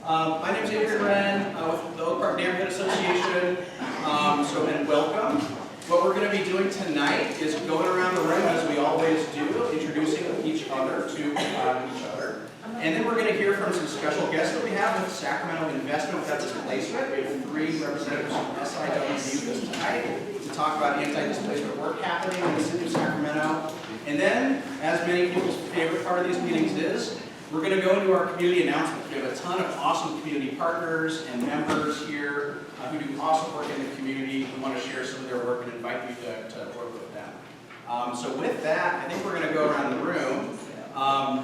My name is Adrian Wren with the Oak Park Neighborhood Association, and welcome. What we're going to be doing tonight is going around the room, as we always do, introducing each other to each other. And then we're going to hear from some special guests that we have with Sacramento Investment without Displacement. We have 3 representatives from SIWD with us tonight to talk about anti-displacement work happening in the city of Sacramento. And then, as many people's favorite part of these meetings is, we're going to go into our community announcements. We have a ton of awesome community partners and members here who do awesome work in the community. We want to share some of their work and invite you to work with them. So with that, I think we're going to go around the room.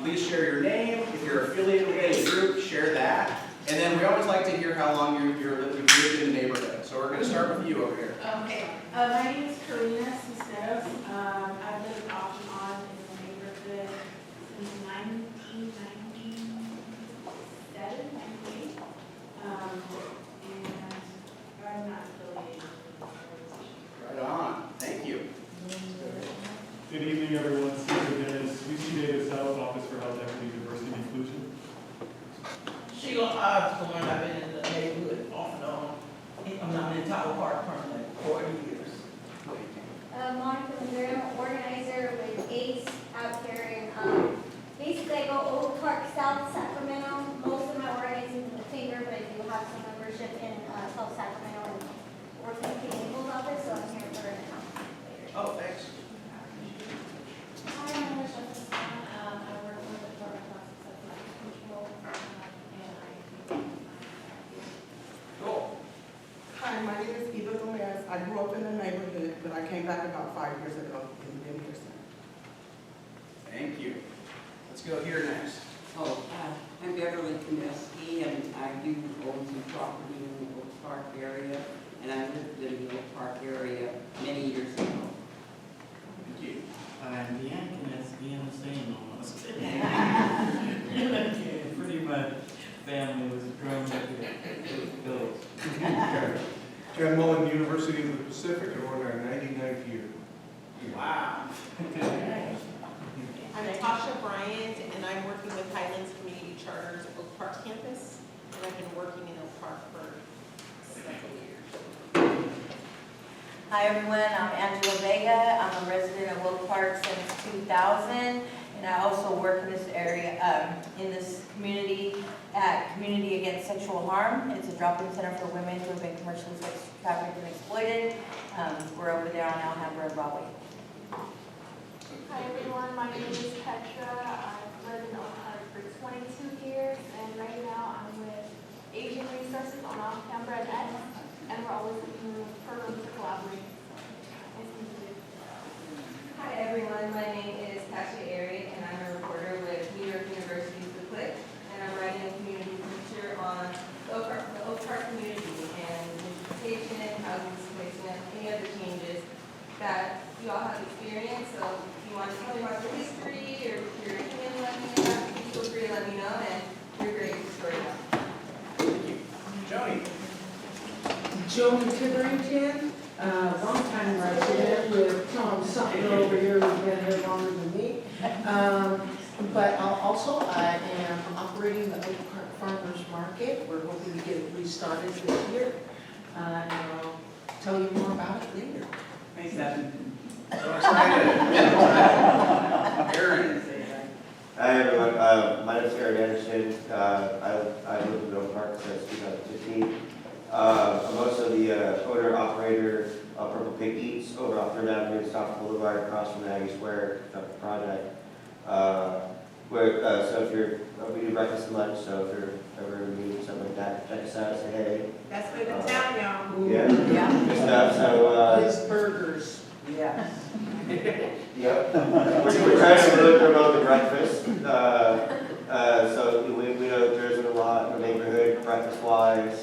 Please share your name. If you're affiliated with any group, share that. And then we always like to hear how long you've lived in the neighborhood. So we're going to start with you over here. Okay. My name is Karina Cisneros. I've lived off and on in the neighborhood since 1997, 98. And I'm not affiliated with the Right on. Thank you. Good evening, everyone. Steve Dennis, UC Davis Health Office for Health Equity, Diversity, and Inclusion. Sheila Osborne, I've been in the neighborhood off and on. I'm not in Tower Park permanent 40 years. Monica Maduro, organizer with ACE out here in, basically I go Oak Park, South Sacramento. Most of my organizing is in the finger, but I do have some membership in South Sacramento and working with the Eagles office, so I'm here for an announcement later. Oh, thanks. Hi, I'm Alicia Hassan. I work with the Department of Substance Control, and I Cool. Hi, my name is Eva Gomez. I grew up in the neighborhood, but I came back about 5 years ago and been here since. Thank you. Let's go here next. I'm Beverly Kaminsky, and I do own some property in the Oak Park area, and I lived in the Oak Park area many years ago. Thank you. I'm Deanne Kaminsky, I'm the same almost. Pretty much family was grown up here. John Mullen, University of the Pacific, and we're in our 99th year. Wow. I'm Tasha Bryant, and I'm working with Highlands Community Charter's Oak Park campus, and I've been working in Oak Park for several years. Hi everyone, I'm Angela Vega. I'm a resident of Oak Park since 2000, and I also work in this area, in this community at Community Against Sexual Harm. It's a drop-in center for women who have been commercially sex trafficked and exploited. We're over there on Alhambra and Broadway. Hi everyone, my name is Petra. I've lived in Oak Park for 22 years, and right now I'm with Asian Resources on Alhambra and X, and we're always looking for room to collaborate. Nice to meet you. Hi everyone, my name is Tasha Arick, and I'm a reporter with New York University's The Click, and I'm writing a community feature on the Oak Park community and gentrification, housing displacement, any other changes that you all have experienced. So if you want to tell me about your history or your opinion, let me know. Feel free to let me know, and we're great to story about. Thank you. Joni. Joni Tiberington, long-time resident with Tom Sutton over here, who's been here longer than me. But I am operating the Oak Park Farmers Market. We're hoping to get it restarted this year. And I'll tell you more about it later. Thanks, Evan. So excited. Aaron. Hi everyone, my name is Aaron Anderson. I live in Oak Park since 2015. I'm also the owner-operator of Purple Pig Eats over off 3rd Avenue, South Boulevard, across from Aggie Square project. So if we do breakfast and lunch, so if you're ever needing something like that, check us out, say hey. That's good in town, y'all. Yeah, good stuff. So, His burgers. Yes. Yep. We're trying to really promote the breakfast. So we know there's a lot in the neighborhood, breakfast-wise.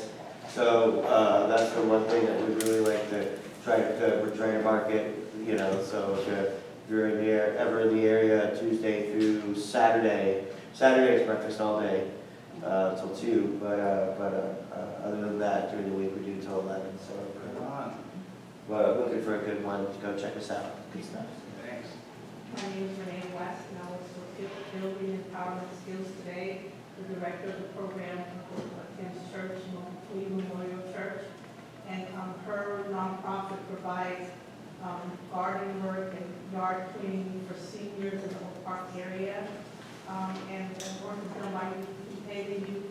So that's the one thing that we really like to we're trying to market, you know, so if you're ever in the area, Tuesday through Saturday. Saturday is breakfast all day, till 2, but other than that, during the week we do till 11, so. But looking for a good one, go check us out, good stuff. Thanks. My name is Renee West, and I was with Building Empowerment Skills today, the director of the program for and working with them, like we pay the youth,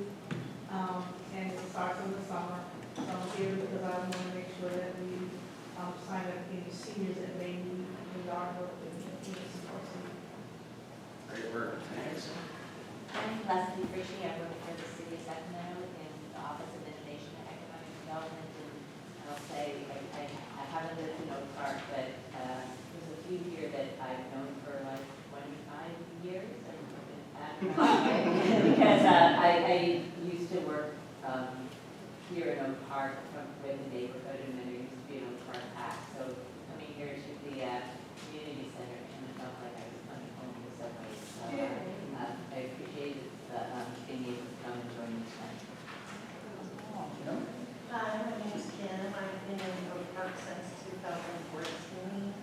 and it starts in the summer. So I'm here because I want to make sure that we sign up any seniors that may need the yard work and need support. Great work, thanks. I'm Leslie Frishy. I work for the city of Sacramento in the Office of Innovation and Economic Development. And I'll say I haven't lived in Oak Park, but there's a few here that I've known for like 25 years. Because I used to work here in Oak Park with the neighborhood, and then there used to be an Oak Park Act. So coming here to the community center, and I felt like I was coming home to somebody. So I appreciate being able to come and join this time. Hi, my name is Kim. I've been in Oak Park since 2014.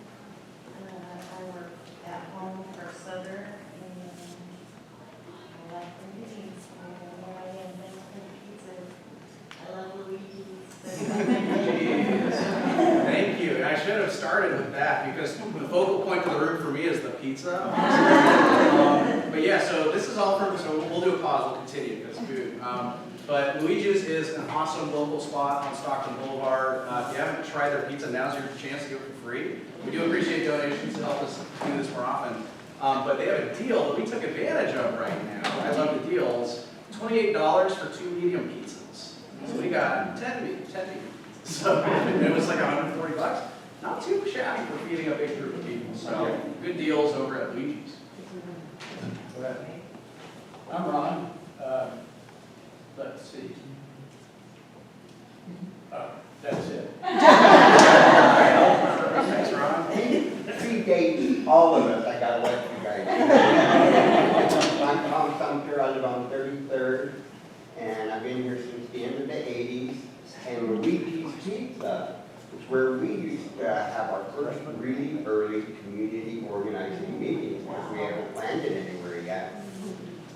I work at home for Southern, and I like the meetings. Where I am, thanks for the pizzas. I love Luigi's. Thank you, and I should have started with that because the focal point of the room for me is the pizza. But yeah, so this is all from, so we'll do a pause, we'll continue because food. But Luigi's is an awesome local spot on Stockton Boulevard. If you haven't tried their pizza, now's your chance to get it for free. We do appreciate donations to help us do this more often. But they have a deal that we took advantage of right now. I love the deals. $28 for 2 medium pizzas. So we got 10 medium pizzas. So it was like $140. Not too shabby for feeding a big group of people. So good deals over at Luigi's. I'm Ron. Let's see. That's it. Thanks, Ron. Predate all of us, I gotta let you guys. I'm Tom Sumter, I live on 33rd, and I've been here since the end of the 80s. And Luigi's Pizza is where we used to have our first really early community organizing meetings, because we haven't planned it anywhere yet.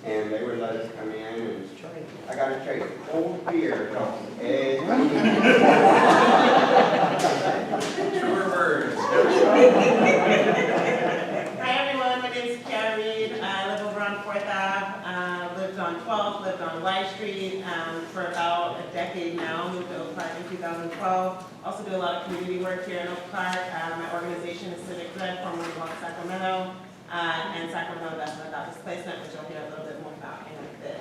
And they would let us come in, and I gotta tell you, cold beer, Truer words. Hi everyone, my name is Carrie. I live over on 4th Ave, lived on 12th, lived on Live Street for about a decade now. Moved to Oak Park in 2012. Also do a lot of community work here in Oak Park. My organization is Civic Red, formerly called Sacramento, and Sacramento Investment Anti-Displacement, which I'll hear a little bit more about in a bit.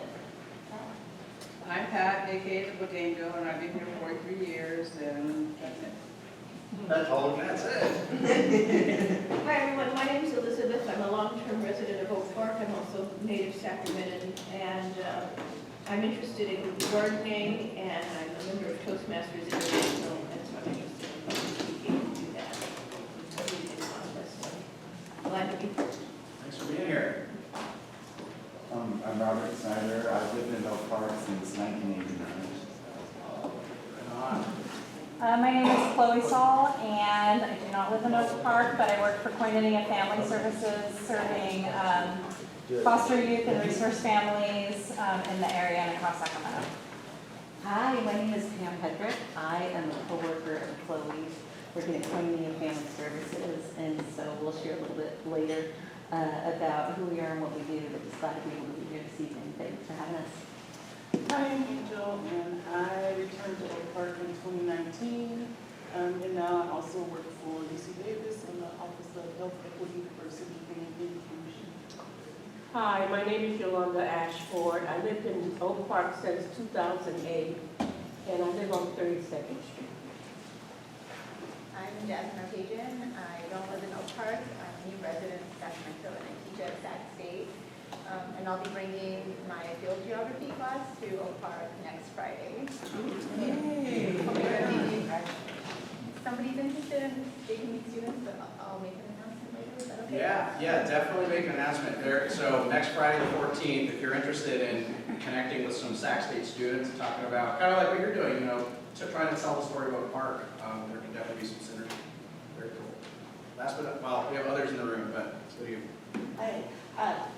I'm Pat, aka the Bodango, and I've been here 43 years, and that's it. That's all. That's it. Hi everyone, my name is Elizabeth. I'm a long-term resident of Oak Park. I'm also native Sacramento, and I'm interested in gardening, and I'm a member of Toastmasters International, and so I'm interested in being able to do that. So, glad to be here. Thanks for being here. I'm Robert Snyder. I've lived in Oak Park since 1989. My name is Chloe Saul, and I do not live in Oak Park, but I work for Koinonia Family Services, serving foster youth and resource families in the area and across Sacramento. Hi, my name is Pam Hedrick. I am a co-worker of Chloe's, working at Koinonia Family Services, and so we'll share a little bit later about who we are and what we do, but just glad to be able to be here this evening. Thanks for having us. Hi, I'm Angel, and I returned to Oak Park in 2019, and now I also work for UC Davis in the Office of Health Equity, Diversity, and Inclusion. Hi, my name is Yolanda Ashford. I lived in Oak Park since 2008, and I live on 32nd Street. I'm Jasmine Arcadian. I don't live in Oak Park. I'm a new resident of Sacramento, and I teach at Sac State. And I'll be bringing my field geography class to Oak Park next Friday. Yay. If somebody's interested in taking these students, but I'll make an announcement later. Is that okay? Yeah, definitely make an announcement there. So next Friday the 14th, if you're interested in connecting with some Sac State students, talking about kind of like what you're doing, you know, to try and tell the story about Park, there can definitely be some synergy. Very cool. Last but not, well, we have others in the room, but so do you. Hi,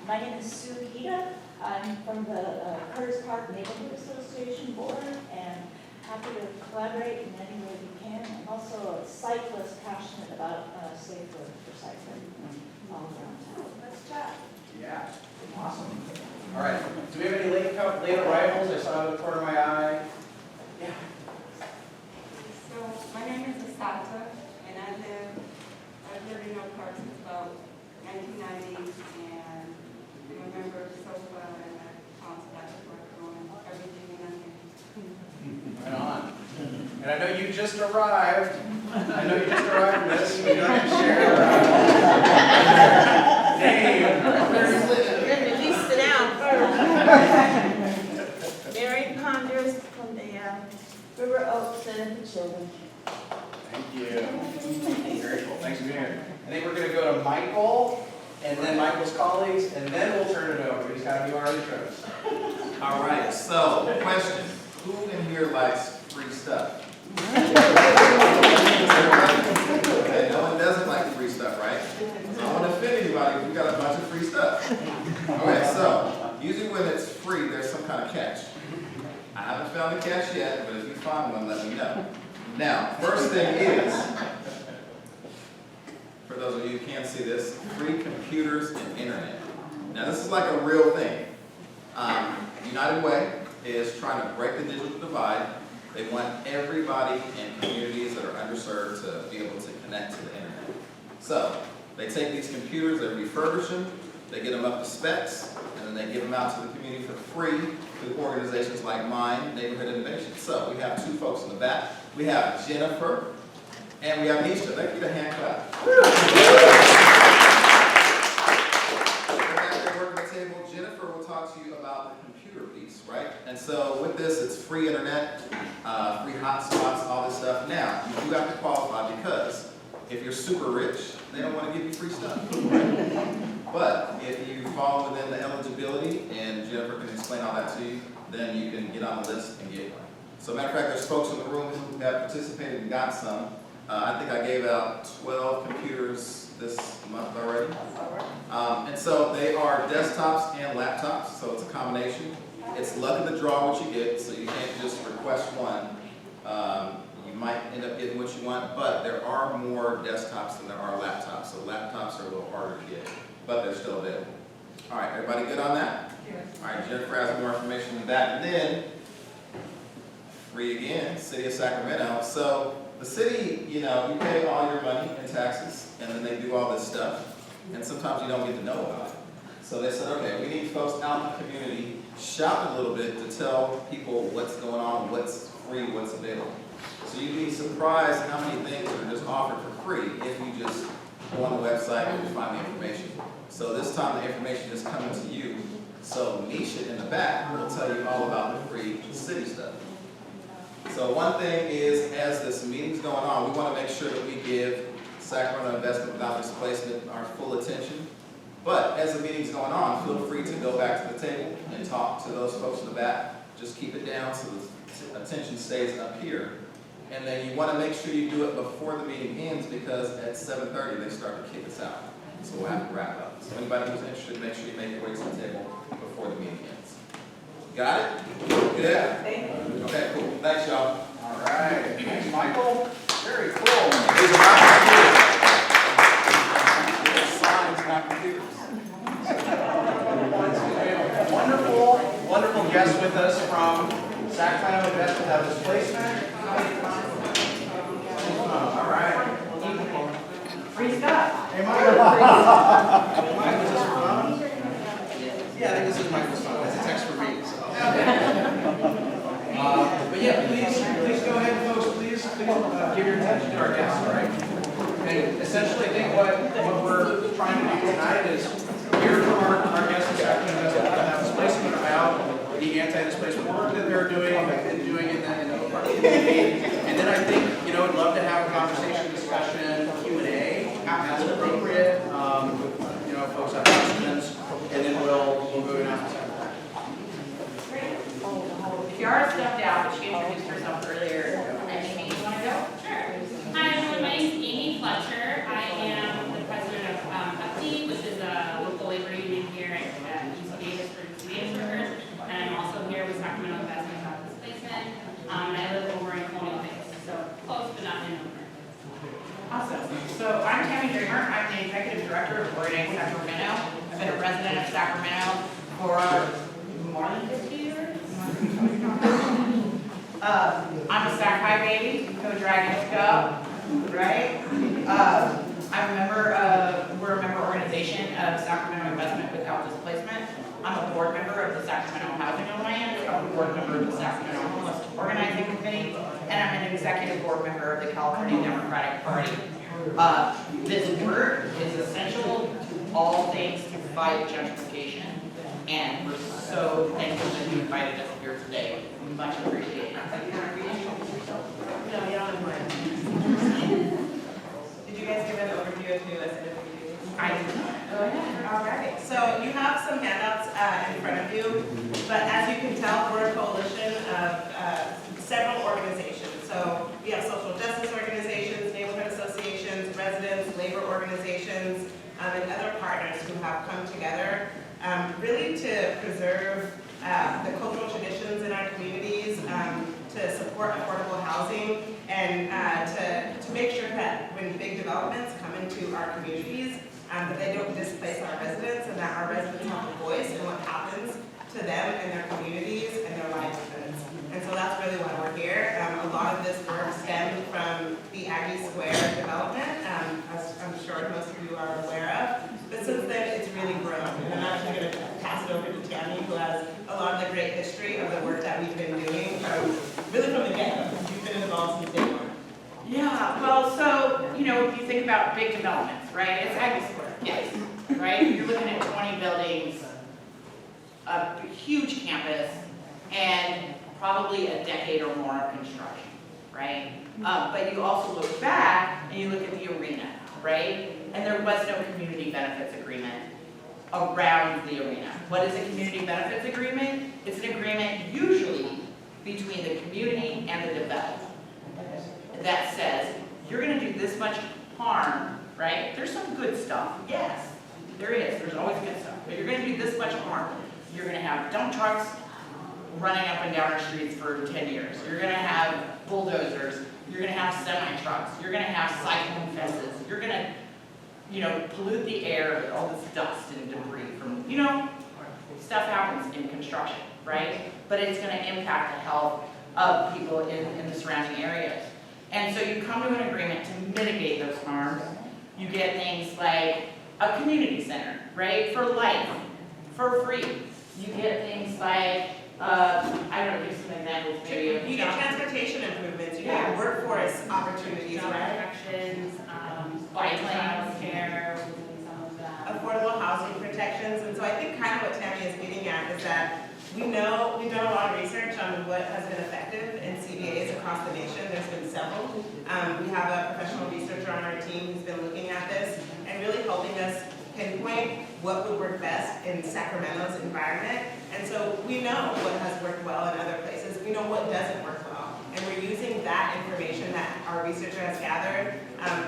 my name is Sue Hita. I'm from the Curtis Park Neighborhood Association Board, and happy to collaborate in any way we can. I'm also a cyclist, passionate about safe roads for cycling all around town. Let's chat. Yeah, awesome. All right, do we have any late arrivals? I saw out of the corner of my eye. Yeah. So, my name is Asata, and I've lived in Oak Park since about 1990, and I'm a member of SOFA, and I've constantly worked on everything and nothing. Right on. And I know you just arrived. Miss. You don't have to share name. Let me at least sit down first. Mary Ponders from the River Oaks Center for Children. Thank you. Very cool. Thanks for being here. I think we're going to go to Michael, and then Michael's colleagues, and then we'll turn it over. He's got to do our intros. All right, so question. Who in here likes free stuff? Okay, no one doesn't like free stuff, right? So I don't want to offend anybody, we got a bunch of free stuff. All right, so usually when it's free, there's some kind of catch. I haven't found a catch yet, but if you find one, let me know. Now, first thing is, for those of you who can't see this, free computers and internet. Now this is like a real thing. United Way is trying to break the digital divide. They want everybody in communities that are underserved to be able to connect to the internet. So they take these computers, they refurbish them, they get them up to specs, and then they give them out to the community for free through organizations like mine, Neighborhood Innovation. So we have two folks in the back. We have Jennifer and we have Nisha. Thank you to hand clap. Jennifer will talk to you about the computer piece, right? And so with this, it's free internet, free hotspots, all this stuff. Now, you do have to qualify because if you're super rich, they don't want to give you free stuff. But if you fall within the eligibility, and Jennifer can explain all that to you, then you can get on the list and get one. So matter of fact, there's folks in the room who have participated and got some. I think I gave out 12 computers this month already. And so they are desktops and laptops, so it's a combination. It's luck of the draw what you get, so you can't just request one. You might end up getting what you want, but there are more desktops than there are laptops, so laptops are a little harder to get, but they're still available. All right, everybody good on that? Yes. All right, Jennifer has more information than that. And then, free again, City of Sacramento. So the city, you know, you pay all your money in taxes, and then they do all this stuff, and sometimes you don't get to know about it. So they said, okay, we need folks out in the community, shop a little bit to tell people what's going on, what's free, what's available. So you'd be surprised how many things are just offered for free if you just go on the website and find the information. So this time the information is coming to you. So Nisha in the back will tell you all about the free city stuff. So one thing is, as this meeting's going on, we want to make sure that we give Sacramento Investment Without Displacement our full attention. But as the meeting's going on, feel free to go back to the table and talk to those folks in the back. Just keep it down so the attention stays up here. And then you want to make sure you do it before the meeting ends, because at 7:30 they start to kick us out. So we'll have to wrap up. So anybody who's interested, make sure you make your way to the table before the meeting ends. Got it? Good? Okay, cool. Thanks, y'all. All right. Thanks, Michael. Very cool. Signs, not computers. Wonderful guest with us from Sacramento Investment Without Displacement. All right. Free stuff. Hey, Michael. Michael, is this your phone? Yeah, I think this is Michael's phone. It's a text for me. So. But yeah, please go ahead, folks. Please give your attention to our guests, all right? And essentially, I think what we're trying to do tonight is hear from our guests in Sacramento Investment Without Displacement about the anti-displacement work that they're doing and doing in the Oak Park community. And then I think, you know, I'd love to have a conversation, discussion, Q&A as appropriate. You know, folks have questions, and then we'll go to announcements. Kiara stepped out, but she introduced herself earlier. Amy, you want to go? Sure. Hi, everyone. My name is Amy Fletcher. I am the president of UPNA, which is a local labor union here at UC Davis for UC workers. And I'm also here with Sacramento Investment Without Displacement. And I live over in Colonial Heights, so close but not in over. Awesome. So I'm Tammy Dreamer. I'm the executive director of OPNA Sacramento. I've been a resident resident of Sacramento for more than 50 years. I'm a Sac High baby, go Dragons go, right? I'm a member of, we're a member organization of Sacramento Investment Without Displacement. I'm a board member of the Sacramento Housing Alliance. I'm a board member of the Sacramento Homeless Organizing Committee, and I'm an executive board member of the California Democratic Party. This work is essential to all things to fight gentrification, and we're so thankful that you invited us here today. We much appreciate it. No, you don't have mine. Did you guys give an overview of who SIWD? I did. Go ahead. All right, so you have some handouts in front of you, but as you can tell, we're a coalition of several organizations. So we have social justice organizations, neighborhood associations, residents, labor organizations, and other partners who have come together really to preserve the cultural traditions in our communities, to support affordable housing, and to make sure that when big developments come into our communities, that they don't displace our residents, and that our residents have a voice in what happens to them and their communities and their livelihoods. And so that's really why we're here. A lot of this work stemmed from the Aggie Square development, as I'm sure most of you are aware of. But since then, it's really grown. And I'm actually going to pass it over to Tammy, who has a lot of the great history of the work that we've been doing, really from the get-go. You've been involved since day one. Yeah, well, so, you know, if you think about big developments, right, it's Aggie Square, yes, right? You're looking at 20 buildings, a huge campus, and probably a decade or more of construction, right? But you also look back and you look at the arena, right? And there was no community benefits agreement around the arena. What is a community benefits agreement? It's an agreement usually between the community and the developer that says, you're gonna do this much harm, right? There's some good stuff, yes, there is, there's always good stuff, but you're gonna do this much harm. You're gonna have dump trucks running up and down our streets for 10 years. You're gonna have bulldozers, you're gonna have semi-trucks, you're gonna have cyclone fences, you're gonna, you know, pollute the air with all this dust and debris from, you know, stuff happens in construction, right? But it's gonna impact the health of people in the surrounding areas. And so you come to an agreement to mitigate those harms. You get things like a community center, right, for life, for free. You get things like, I don't know, give some examples maybe. You get transportation improvements, you get workforce opportunities, right? Protections, bike lanes, care, affordable housing protections. And so I think kind of what Tammy is getting at is that we know, we've done a lot of research on what has been effective in CVAs across the nation. There's been several. We have a professional researcher on our team who's been looking at this and really helping us pinpoint what would work best in Sacramento's environment. And so we know what has worked well in other places. We know what doesn't work well. And we're using that information that our researcher has gathered,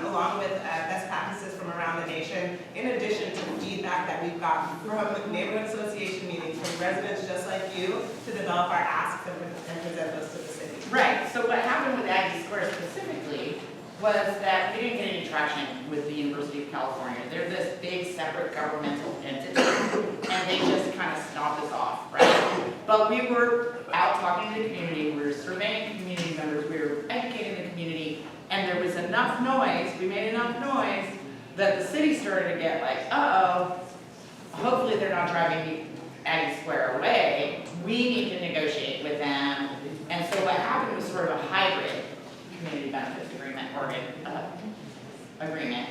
along with best practices from around the nation, in addition to feedback that we've gotten from neighborhood association meetings, from residents just like you, to develop our asks and present those to the city. Right, so what happened with Aggie Square specifically was that we didn't get any traction with the University of California. They're this big separate governmental entity, and they just kind of stomped us off, right? But we were out talking to the community, we were surveying community members, we were educating the community, and there was enough noise, we made enough noise, that the city started to get like, uh-oh, hopefully they're not driving Aggie Square away, we need to negotiate with them. And so what happened was sort of a hybrid community benefits agreement or agreement.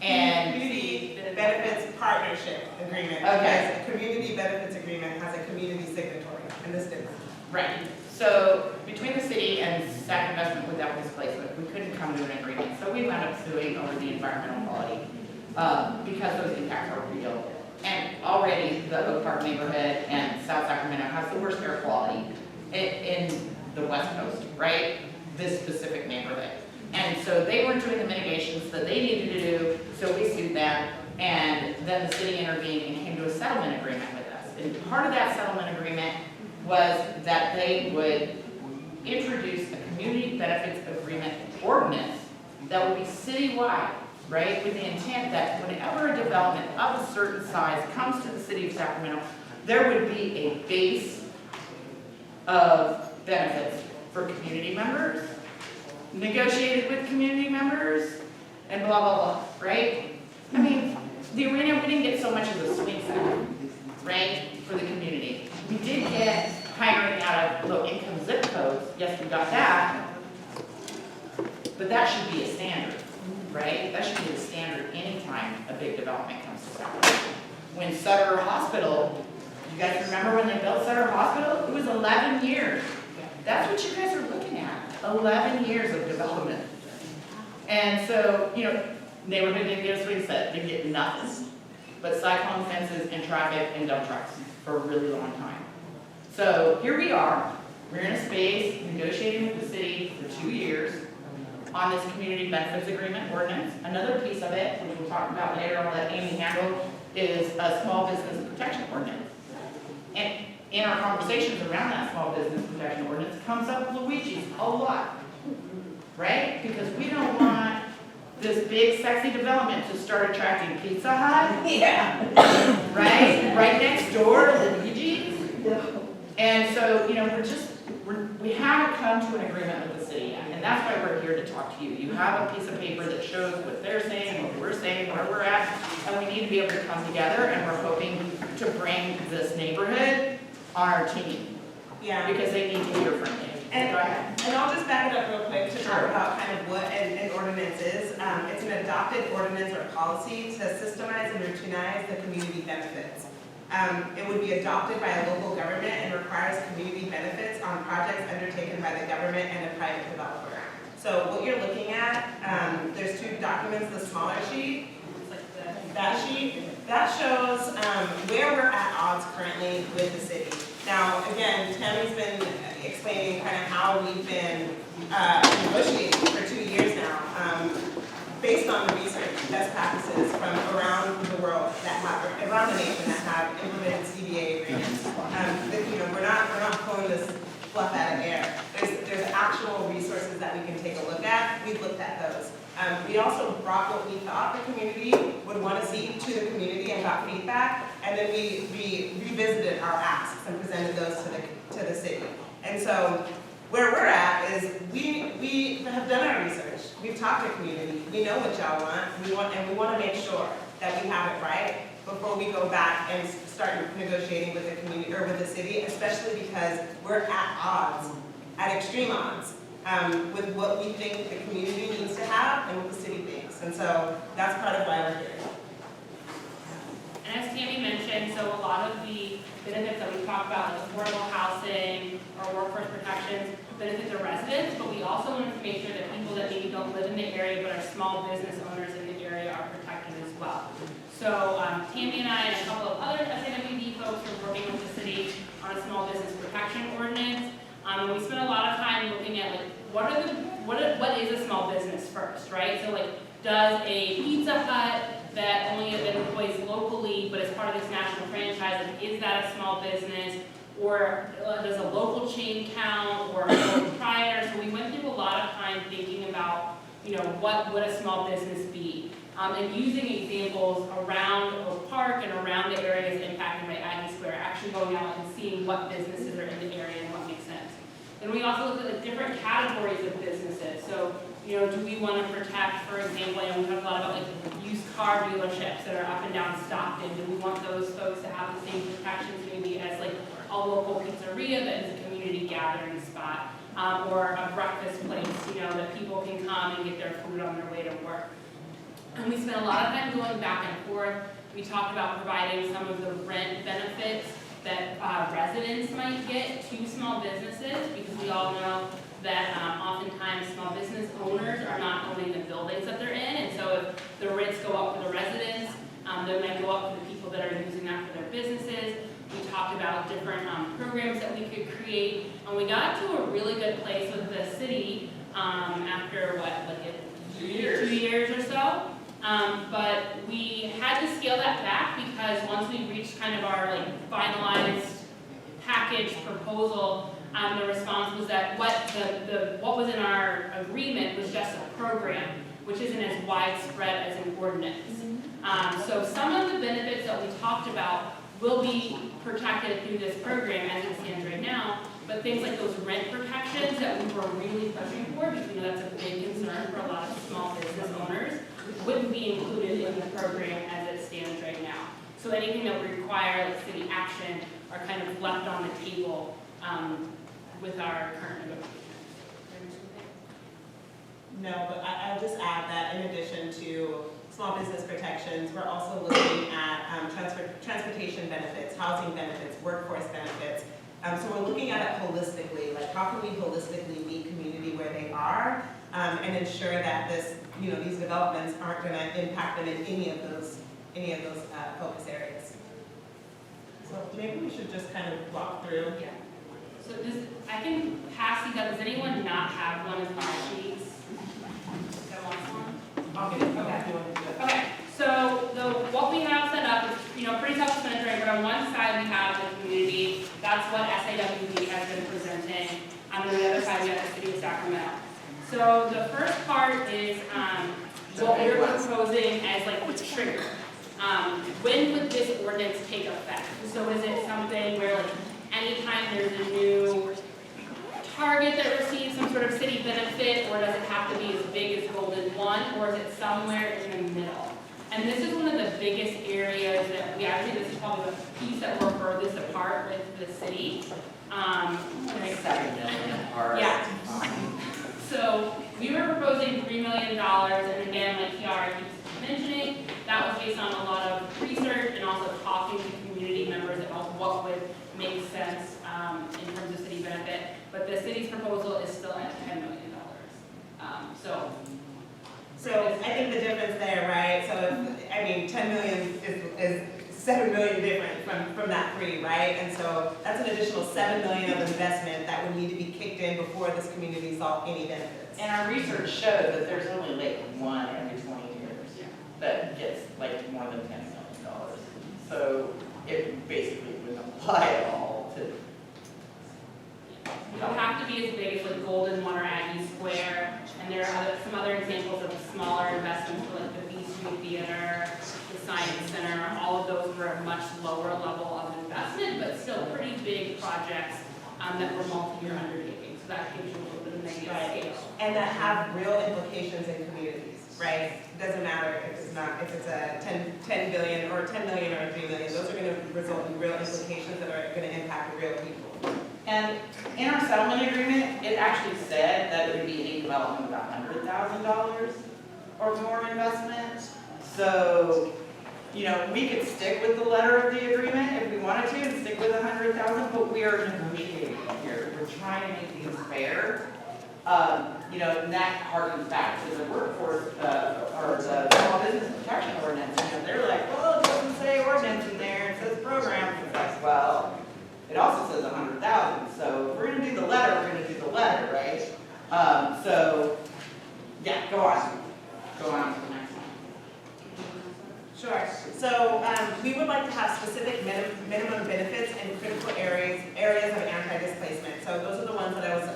And community benefits partnership agreement. Okay. Because a community benefits agreement has a community signatory, and this different. Right. So between the city and Sac Investment Without Displacement, we couldn't come to an agreement. So we wound up suing over the environmental quality because those impacts are real. And already the Oak Park neighborhood and South Sacramento has the worst air quality in the West Coast, right? This specific neighborhood. And so they weren't doing the mitigations that they needed to do, so we sued them, and then the city intervened and came to a settlement agreement with us. And part of that settlement agreement was that they would introduce a community benefits agreement ordinance that would be citywide, right? With the intent that whenever a development of a certain size comes to the city of Sacramento, there would be a base of benefits for community members, negotiated with community members, and blah, blah, blah, right? I mean, the arena, we didn't get so much as a swing set, right, for the community. We did get hiring out of low-income zip codes, yes, we got that, but that should be a standard, right? That should be the standard anytime a big development comes to Sacramento. When Sutter Hospital, you guys remember when they built Sutter Hospital? It was 11 years. That's what you guys are looking at, 11 years of development. And so, you know, neighborhood didn't get a swing set, didn't get nothing but cyclone fences and traffic and dump trucks for a really long time. So here we are, we're in a space negotiating with the city for 2 years on this community benefits agreement ordinance. Another piece of it, which we'll talk about later, I'll let Amy handle, is a small business protection ordinance. And in our conversations around that small business protection ordinance comes up Luigi's a lot, right? Because we don't want this big sexy development to start attracting Pizza Hut. Yeah. Right? Right next door to Luigi's. And so, you know, we haven't come to an agreement with the city yet, and that's why we're here to talk to you. You have a piece of paper that shows what they're saying, what we're saying, where we're at, and we need to be able to come together, and we're hoping to bring this neighborhood on our team. Yeah. Because they need to hear from you. And, Go ahead. and I'll just back it up real quick to talk about kind of what an ordinance is. It's an adopted ordinance or policy to systemize and routinize the community benefits. It would be adopted by a local government and requires community benefits on projects undertaken by the government and a private developer. So what you're looking at, there's 2 documents, the smaller sheet, that sheet, that shows where we're at odds currently with the city. Now, again, Tammy's been explaining kind of how we've been negotiating for 2 years now, based on the research, best practices from around the world that have, around the nation that have implemented CBA agreements. You know, we're not pulling this fluff out of air. There's actual resources that we can take a look at. We've looked at those. We also brought what we thought the community would want to see to the community and got feedback, and then we revisited our asks and presented those to the city. And so where we're at is we have done our research. We've talked to community. We know what y'all want. And we want to make sure that we have it right before we go back and start negotiating with the community or with the city, especially because we're at odds, at extreme odds, with what we think the community needs to have and what the city thinks. And so that's part of why we're here. And as Tammy mentioned, so a lot of the benefits that we talk about, like affordable housing or workforce protections, benefit the residents, but we also want to make sure that people that maybe don't live in the area but are small business owners in the area are protected as well. So Tammy and I and a couple of other SIWD folks are working with the city on a small business protection ordinance. And we spent a lot of time looking at like what is a small business first, right? So like, does a Pizza Hut that only employs locally but is part of this national franchise, like, is that a small business? Or does a local chain count, or a sole proprietor? So we went through a lot of time thinking about, you know, what would a small business be? And using examples around Oak Park and around the areas impacted by Aggie Square, actually going out and seeing what businesses are in the area and what makes sense. And we also looked at the different categories of businesses. So, you know, do we want to protect, for example, and we talk a lot about like used car dealerships that are up and down Stockton. Do we want those folks to have the same protections maybe as like a local pizzeria that is a community gathering spot, or a breakfast place, you know, that people can come and get their food on their way to work. And we spent a lot of time going back and forth. We talked about providing some of the rent benefits that residents might get to small businesses, because we all know that oftentimes small business owners are not owning the buildings that they're in, and so if the rents go up for the residents, they might go up for the people that are using that for their businesses. We talked about different programs that we could create, and we got to a really good place with the city after what, like 2 years or so. But we had to scale that back because once we reached kind of our like finalized package proposal, the response was that what was in our agreement was just a program. which isn't as widespread as an ordinance. So some of the benefits that we talked about will be protected through this program as it stands right now, but things like those rent protections that we were really pushing for, because we know that's a big concern for a lot of small business owners, wouldn't be included in the program as it stands right now. So anything that would require like city action are kind of left on the table with our current negotiations. No, but I'll just add that in addition to small business protections, we're also looking at transportation benefits, housing benefits, workforce benefits. So we're looking at it holistically, like how can we holistically meet community where they are and ensure that these developments aren't going to impact them in any of those focus areas. So maybe we should just kind of walk through. Yeah. So I can pass these up. Does anyone not have one of my sheets? That wants one? I'll get it. Okay. So what we have set up is, pretty self-explanatory. But on one side we have the community. That's what SIWD has been presenting. On the other side we have the city of Sacramento. So the first part is what we're proposing as like the trigger. When would this ordinance take effect? So is it something where like anytime there's a new target that receives some sort of city benefit, or does it have to be as big as Golden 1, or is it somewhere in the middle? And this is one of the biggest areas that we actually, this is probably the piece that we're furthest apart with the city. Like 7 million apart. Yeah. So we were proposing $3 million, and again, like Kiara keeps mentioning, that was based on a lot of research and also talking to community members about what would make sense in terms of city benefit. But the city's proposal is still at $10 million. So I think the difference there, right? So if, 10 million is 7 million different from that 3, right? And so that's an additional 7 million of investment that would need to be kicked in before this community saw any benefits. And our research showed that there's only like one every 20 years that gets like more than $10 million. So it basically wouldn't apply at all to. It would have to be as big as like Golden 1 or Aggie Square, and there are some other examples of smaller investments for like the B Street Theater, the Science Center. All of those were a much lower level of investment, but still pretty big projects that were multi-year undertakings. So that gives you a little bit of negative scale. And that have real implications in communities, right? It doesn't matter if it's a 10 billion or 10 million or 3 million. Those are going to result in real implications that are going to impact real people. And in our settlement agreement, it actually said that it would be any development with $100,000 or more investment. So, we could stick with the letter of the agreement if we wanted to and stick with $100,000, but we are negotiating here. We're trying to make things fair. And that harkens back to the workforce, or the small business protection ordinance. They're like, well, it doesn't say ordinance in there, it says program. It's like, well, it also says 100,000, so if we're gonna do the letter, we're gonna do the letter, right? Yeah, go on. Go on to the next one. Sure. So we would like to have specific minimum benefits in critical areas of anti-displacement. So those are the ones that I was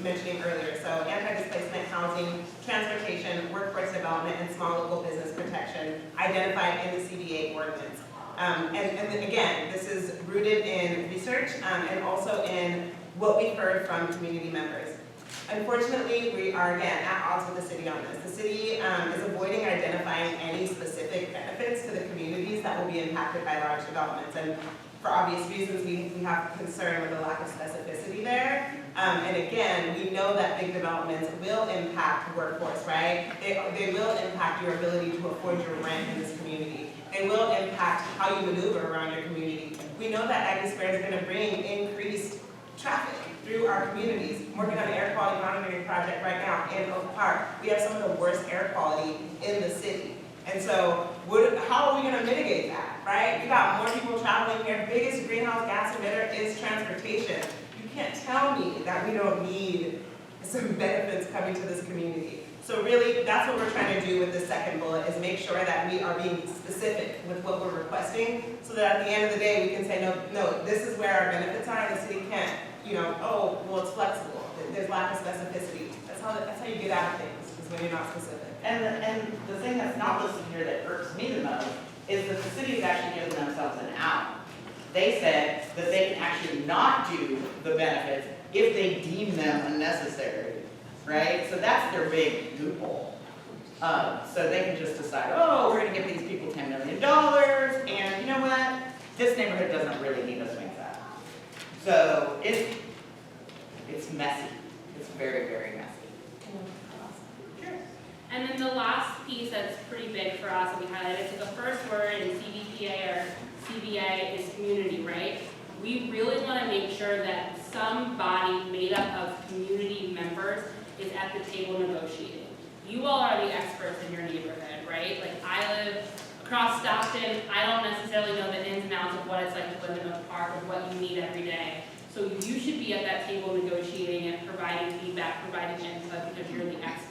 mentioning earlier. So anti-displacement, housing, transportation, workforce development, and small local business protection identified in the CBA ordinance. And again, this is rooted in research and also in what we've heard from community members. Unfortunately, we are again at odds with the city on this. The city is avoiding identifying any specific benefits to the communities that will be impacted by large developments. And for obvious reasons, we have concern with the lack of specificity there. And again, we know that big developments will impact workforce, right? They will impact your ability to afford your rent in this community. They will impact how you maneuver around your community. We know that Aggie Square is going to bring increased traffic through our communities. I'm working on an air quality monitoring project right now in Oak Park. We have some of the worst air quality in the city. And so how are we going to mitigate that, right? We got more people traveling here. Biggest greenhouse gas emitter is transportation. You can't tell me that we don't need some benefits coming to this community. So really, that's what we're trying to do with this second bullet, is make sure that we are being specific with what we're requesting, so that at the end of the day, we can say, no, this is where our benefits are, and the city can't, oh, well, it's flexible. There's lack of specificity. That's how you get out of things, is when you're not specific. And the thing that's not listed here that irks me the most is that the city is actually giving themselves an out. They said that they can actually not do the benefits if they deem them unnecessary, right? So that's their big loophole. So they can just decide, oh, we're gonna give these people $10 million, and you know what? This neighborhood doesn't really need a swing set. So it's messy. It's very, very messy. And then the last piece that's pretty big for us that we highlighted, so the first word in CVPA or CBA is community, right? We really want to make sure that somebody made up of community members is at the table negotiating. You all are the experts in your neighborhood, right? Like I live across Stockton, I don't necessarily know the ins and outs of what it's like to live in Oak Park or what you need every day. So you should be at that table negotiating and providing feedback, providing input because you're the experts.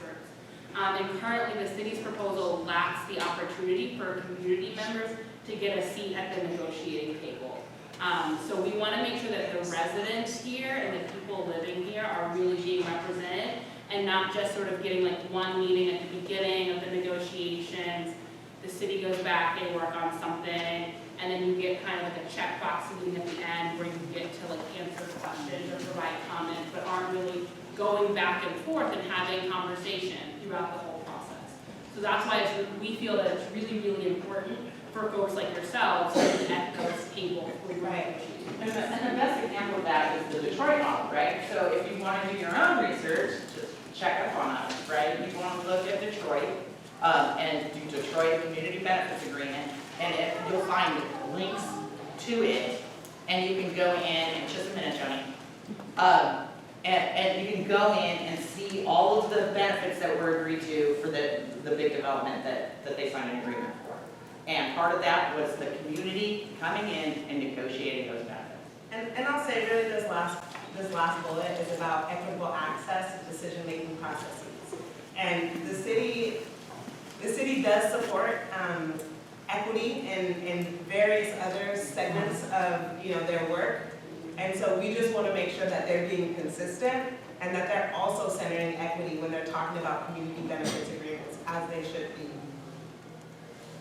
And currently the city's proposal lacks the opportunity for community members to get a seat at the negotiating table. So we want to make sure that the residents here and the people living here are really being represented and not just sort of getting like one meeting at the beginning of the negotiations. The city goes back, they work on something, and then you get kind of like a checkbox meeting at the end where you get to like answer questions or provide comments, but aren't really going back and forth and having conversation throughout the whole process. So that's why we feel that it's really, really important for folks like yourselves to be at those tables. Right. And the best example of that is the Detroit model, right? So if you want to do your own research, just check up on us, right? You want to look at Detroit and do Detroit Community Benefits Agreement, and you'll find links to it, and you can go in, and just a minute, Johnny. And you can go in and see all of the benefits that were agreed to for the big development that they signed an agreement for. And part of that was the community coming in and negotiating those benefits. And I'll say really this last bullet is about equitable access to decision-making processes. And the city does support equity in various other segments of their work. And so we just want to make sure that they're being consistent and that they're also centering equity when they're talking about community benefits agreements, as they should be.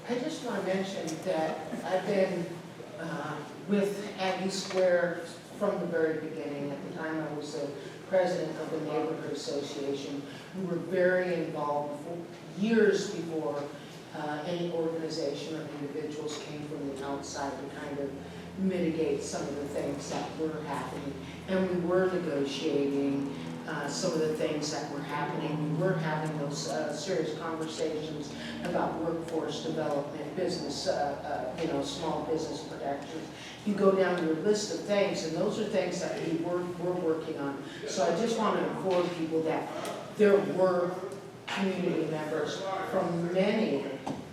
I just want to mention that I've been with Aggie Square from the very beginning. At the time I was the president of the neighborhood association. We were very involved years before any organization or individuals came from the outside to kind of mitigate some of the things that were happening. And we were negotiating some of the things that were happening. We were having those serious conversations about workforce development, business, small business protections. You go down your list of things, and those are things that we're working on. So I just want to inform people that there were community members from many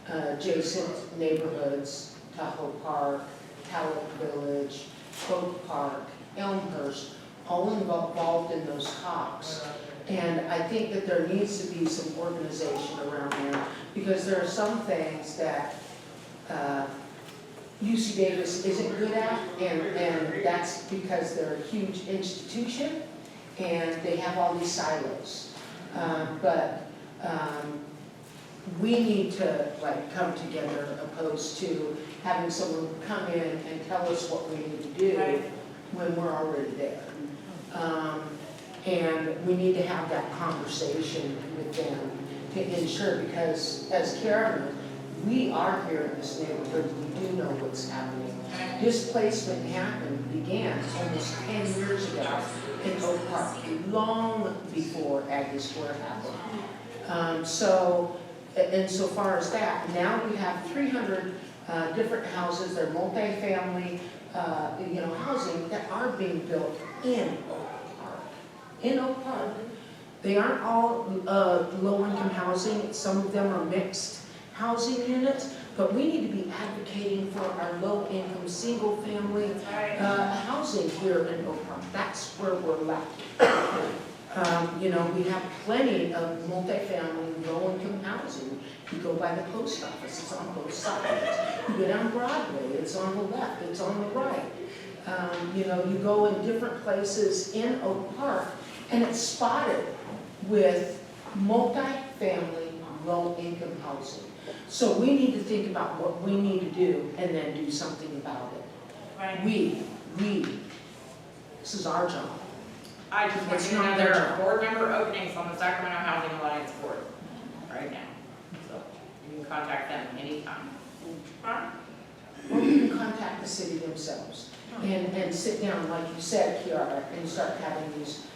adjacent neighborhoods, Tahoe Park, Talent Village, Oak Park, Elmhurst, all involved in those talks. And I think that there needs to be some organization around there, because there are some things that UC Davis isn't good at, and that's because they're a huge institution and they have all these silos. We need to come together, opposed to having someone come in and tell us what we need to do when we're already there. And we need to have that conversation with them to ensure, because as Karen, we are here in this neighborhood, we do know what's happening. Displacement began almost 10 years ago in Oak Park, long before Aggie Square happened. Insofar as that, now we have 300 different houses, they're multifamily, housing that are being built in Oak Park. In Oak Park. They aren't all low-income housing, some of them are mixed housing units, but we need to be advocating for our low-income, single-family housing here in Oak Park. That's where we're lacking. We have plenty of multifamily, low-income housing. You go by the post office, it's on both sides. You go down Broadway, it's on the left, it's on the right. You go in different places in Oak Park, and it's spotted with multifamily, low-income housing. So we need to think about what we need to do and then do something about it. Right. We, this is our job. I just want It's you to know not there their are job. board member openings on the Sacramento Housing Alliance board right now. So you can contact them anytime. Or we can contact the city themselves and sit down, like you said, Kiara, and start having these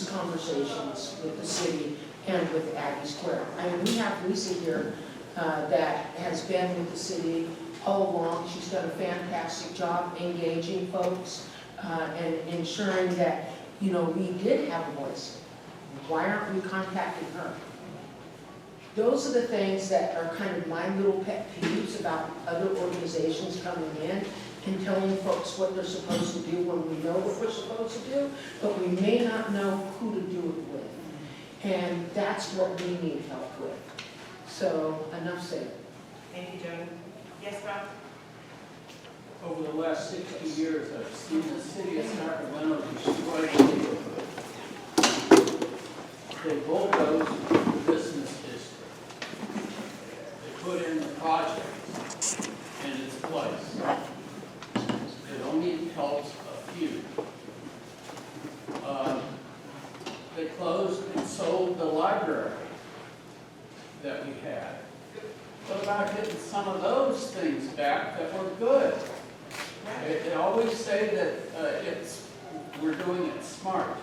conversations with the city and with Aggie Square. I mean, we have Lisa here that has been with the city all along. She's done a fantastic job engaging folks and ensuring that, you know, we did have a voice. Why aren't we contacting her? Those are the things that are kind of my little pet peeves about other organizations coming in and telling folks what they're supposed to do when we know what we're supposed to do, but we may not know who to do it with. And that's what we need help with. So, enough said. Thank you, Joan. Yes, Bob? Over the last 60 years, I've seen the city of Sacramento destroy the neighborhood. They bulldoze the business district. They put in the projects in its place. It only helps a few. They closed and sold the library that we had. What about getting some of those things back that were good? They always say that we're doing it smart.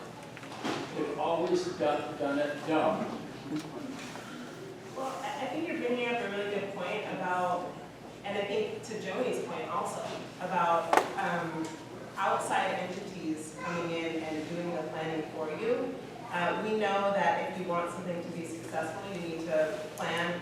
They've always done it dumb. Well, I think you're bringing up a really good point about, and I think to Joni's point also, about outside entities coming in and doing the planning for you. We know that if you want something to be successful, you need to plan,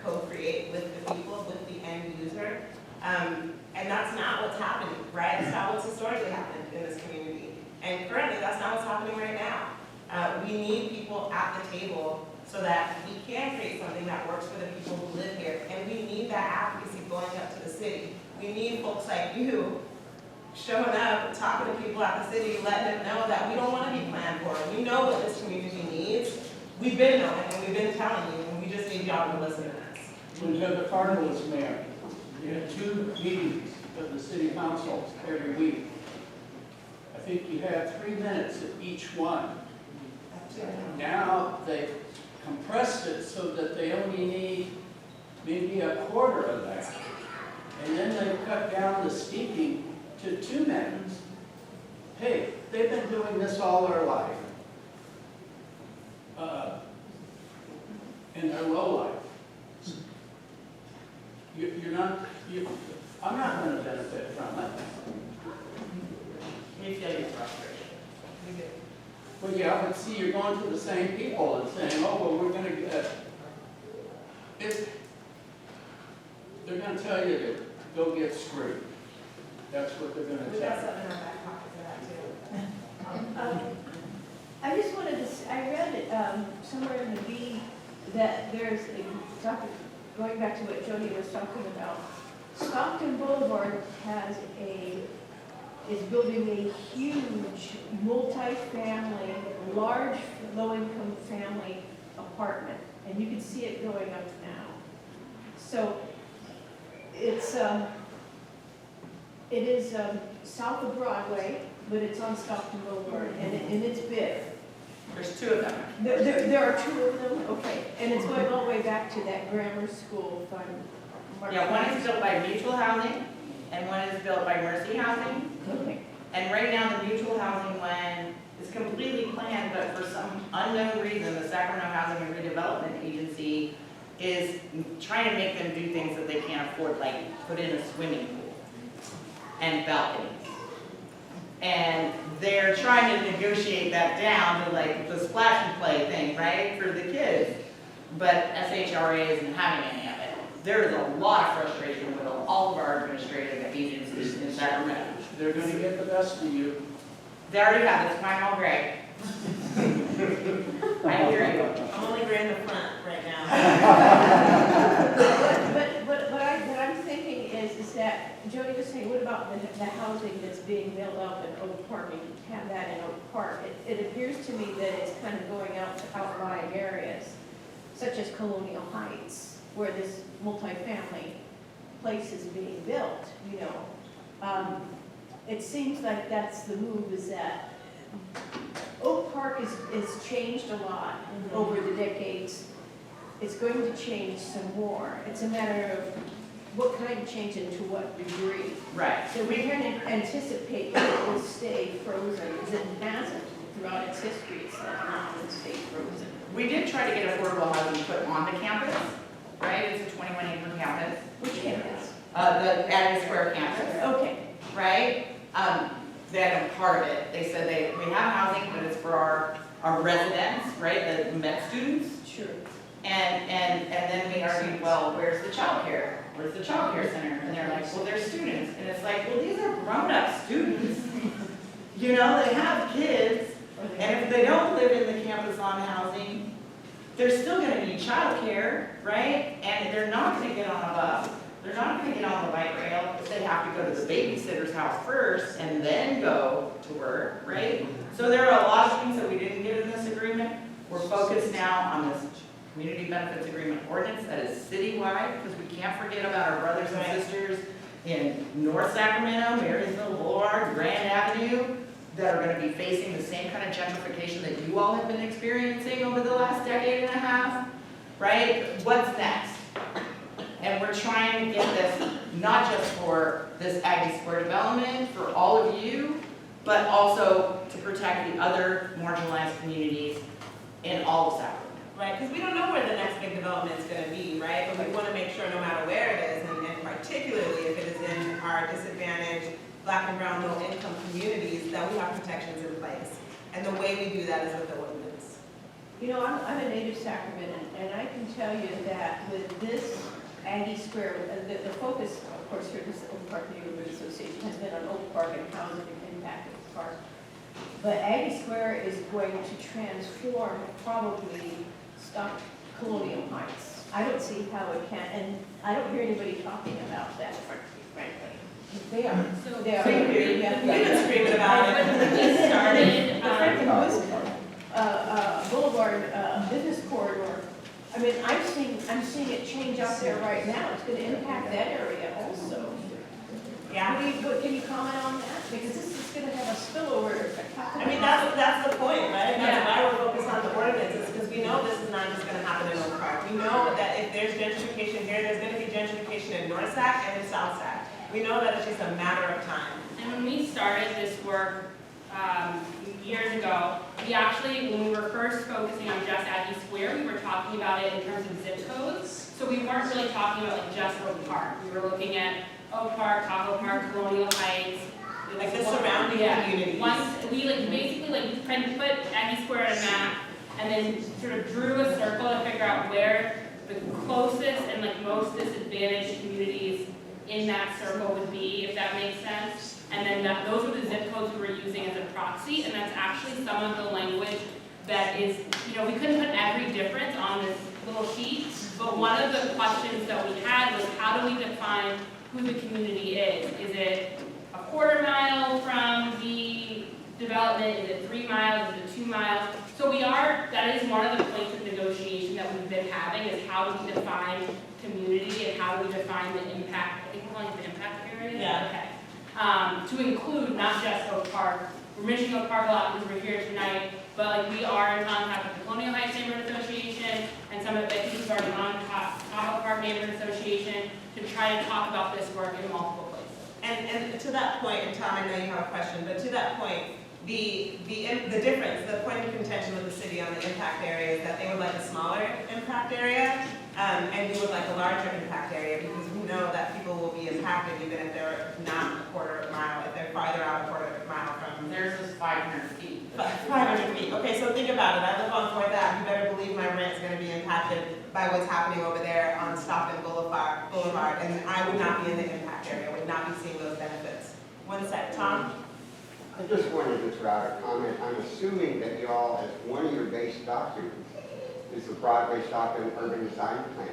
co-create with the people, with the end user. And that's not what's happening, right? It's not what's historically happened in this community. And currently, that's not what's happening right now. We need people at the table so that we can create something that works for the people who live here. And we need that advocacy going up to the city. We need folks like you showing up, talking to people at the city, letting them know that we don't want to be planned for. We know what this community needs. We've been knowing and we've been telling you, and we just need y'all to listen to us. When Heather Carter was mayor, we had 2 meetings of the city council every week. I think you had 3 minutes at each one. Now they compressed it so that they only need maybe a quarter of that. And then they've cut down the speaking to 2 minutes. Hey, they've been doing this all their life. In their low life. I'm not going to benefit from it. We feel your frustration. We do. Well, yeah, but see, you're going to the same people and saying, oh, well, we're going to get, they're going to tell you to go get screwed. That's what they're going to We tell got you. something in our back pocket for that too. I just wanted to, I read somewhere in the B that there's going back to what Joni was talking about, Stockton Boulevard is building a huge multi-family, large low-income family apartment, and you can see it going up now. So it is south of Broadway, but it's on Stockton Boulevard, and it's big. There's 2 of them. There are 2 of them, okay, and it's going all the way back to that grammar school fund. Yeah, one is built by Mutual Housing, and one is built by Mercy Housing. Okay. And right now, the Mutual Housing one is completely planned, but for some unknown reason, the Sacramento Housing and Redevelopment Agency is trying to make them do things that they can't afford, like put in a swimming pool and balconies. And they're trying to negotiate that down to like the splash and play thing, right, for the kids. But SHRA isn't having any of it. There is a lot of frustration with all of our administrative agencies in Sacramento. They're going to get the best of you. They already have, it's fine, all great. I hear you. I'm only gray in the front right now. But what I'm thinking is that, Joni was saying, what about the housing that's being built up in Oak Park? We can have that in Oak Park. It appears to me that it's kind of going out to outlying areas. such as Colonial Heights, where this multifamily place is being built, you know. It seems like that's the move, is that Oak Park is changed a lot over the decades. It's going to change some more. It's a matter of what kind of change and to what degree. Right. So we can anticipate that it will stay frozen, because it hasn't throughout its history. It's not going to stay frozen. We did try to get affordable housing put on the campus, right? It's a 21-acre campus. Which campus? The Aggie Square campus. Okay. Right? They had a part of it. They said we have housing, but it's for our residents, right? The med students. Sure. And then we argued, well, where's the child care? Where's the child care center? And they're like, well, they're students. And it's like, well, these are grown-up students. You know, they have kids. And if they don't live in the campus on housing, they're still going to need child care, right? And they're not going to get on a bus. They're not going to get on the light rail. They have to go to the babysitter's house first and then go to work, right? So there are a lot of things that we didn't get in this agreement. We're focused now on this community benefits agreement ordinance that is citywide, because we can't forget about our brothers and sisters in North Sacramento, Marysville Boulevard, Grand Avenue, that are going to be facing the same kind of gentrification that you all have been experiencing over the last decade and a half, right? What's next? And we're trying to get this, not just for this Aggie Square development, for all of you, but also to protect the other marginalized communities in all of Sacramento. Right, because we don't know where the next big development is going to be, right? But we want to make sure no matter where it is, and particularly if it is in our disadvantaged Black and brown low-income communities, that we have protections in place. And the way we do that is with the ordinance. You know, I'm a native Sacramentan, and I can tell you that with this Aggie Square, the focus, of course, here is the Oak Park Neighborhood Association has been on Oak Park and how it impacted the park. But Aggie Square is going to transform, probably stop Colonial Heights. I don't see how it can, and I don't hear anybody talking about that, frankly. They are. So They are. We've been screaming about it. When we started, Boulevard business corridor. I mean, I'm seeing it change out there right now. It's going to impact that area also. Yeah. What can you comment on that? Because this is going to have a spillover effect. I mean, that's the point, right? That's why we're focused on the ordinances, because we know this is not just gonna happen in Oak Park. We know that if there's gentrification here, there's gonna be gentrification in North Sac and in South Sac. We know that it's just a matter of time. And when we started this work years ago, we actually, when we were first focusing on just Aggie Square, we were talking about it in terms of zip codes. So we weren't really talking about like just Oak Park. We were looking at Oak Park, Tahoe Park, Colonial Heights. Like the surrounding communities. Once we basically tried to put Aggie Square on a map and then sort of drew a circle to figure out where the closest and most disadvantaged communities in that circle would be, if that makes sense. And then those were the zip codes we were using as a proxy, and that's actually some of the language that is, we couldn't put every difference on this little sheet, but one of the questions that we had was how do we define who the community is? Is it a quarter mile from the development? Is it 3 miles? Is it 2 miles? So that is one of the points of negotiation that we've been having, is how do we define community and how do we define the impact, I think we're calling it the impact area? Yeah. Okay. To include not just Oak Park. We're mentioning Oak Park a lot because we're here tonight, but we are in contact with the Colonial Heights Neighborhood Association and some of the people who've already on Tahoe Park Neighborhood Association to try to talk about this work in multiple places. And to that point, and Tom, I know you have a question, but to that point, the difference, the point of contention with the city on the impact area is that they would like a smaller impact area, and we would like a larger impact area, because we know that people will be impacted even if they're not a quarter mile, if they're farther out a quarter mile from. Theirs is 500 feet. 500 feet. Okay, so think about it. I live on 4th Ave. You better believe my rent is going to be impacted by what's happening over there on Stockton Boulevard, and I would not be in the impact area. I would not be seeing those benefits. One sec, Tom. I just wanted to throw out a comment. I'm assuming that y'all, as one of your base documents, is the Broadway Stockton Urban Design Plan,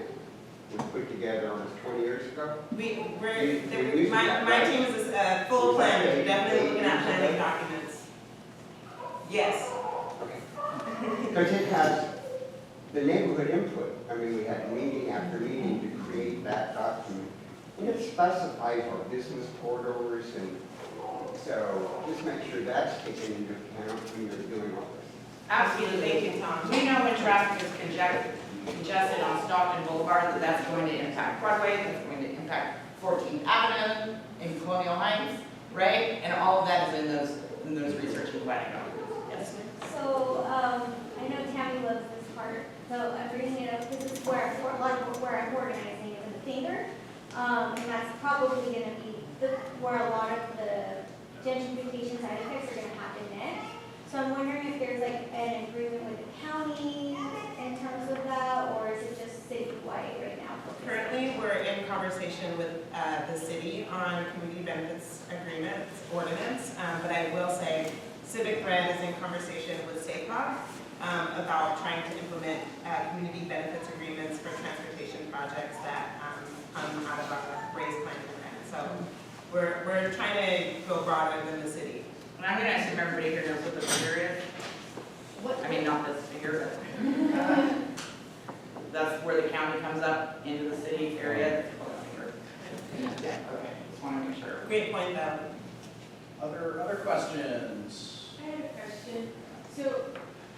was put together almost 20 years ago. My team is a full planner. We're definitely looking at planning documents. Yes. Okay. Because it has the neighborhood input. I mean, we had meeting after meeting to create that document. And it specifies our business corridors, and so just make sure that's taken into account when you're doing all this. Absolutely. Thank you, Tom. We know when traffic is congested on Stockton Boulevard, that that's going to impact Broadway, that's going to impact 14th Avenue in Colonial Heights, right? And all of that is in those research and planning documents. Yes, ma'am? So, I know Tammy loves this part, so I'm bringing it up because it's where a lot of where I'm organizing is in the finger. And that's probably going to be where a lot of the gentrification side effects are going to happen next. So I'm wondering if there's like an agreement with the county in terms of that, or is it just citywide right now? Currently, we're in conversation with the city on community benefits agreements, ordinance, but I will say Civic Red is in conversation with SACOG about trying to implement community benefits agreements for transportation projects that come out of our raised planning grant. So we're trying to go broader than the city. And I'm going to assume everybody here knows what the figure is. I mean, not this figure, but that's where the county comes up into the city area. Yeah, okay, just want to make sure. Great point, though. Other questions? I have a question. So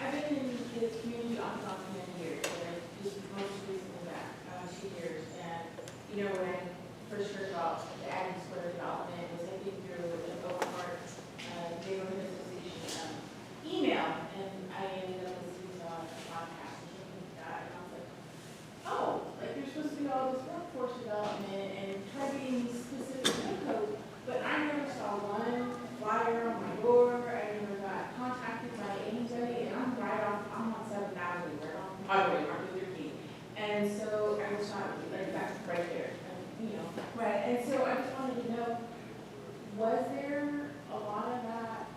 I've been in this community off and on for many years, and I just most recently back 2 years. And you know, when I first heard about the Adams Square development, was thinking through an Oak Park neighborhood association email, and I ended up listening to a podcast and something like that, and I was like, oh, like there's supposed to be all this workforce development and targeting these specific zip codes, but I never saw one flyer on my door. I never got contacted by anybody, and I'm on 7,000, right on Broadway, Martin Luther King. And so I was not, like, that's right there, and, you know, right, and so I just wanted to know, was there a lot of that,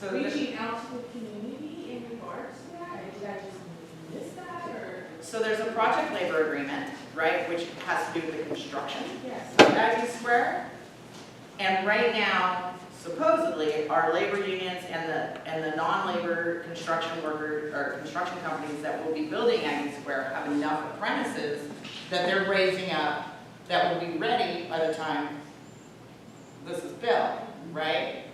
So reaching out to the community in regards to that, and did I just miss that, or? So there's a project labor agreement, right, which has to do with the construction Yes. of Aggie Square. And right now, supposedly, our labor unions and the non-labor construction workers or construction companies that will be building Aggie Square have enough apprentices that they're raising up that will be ready by the time this is built, right?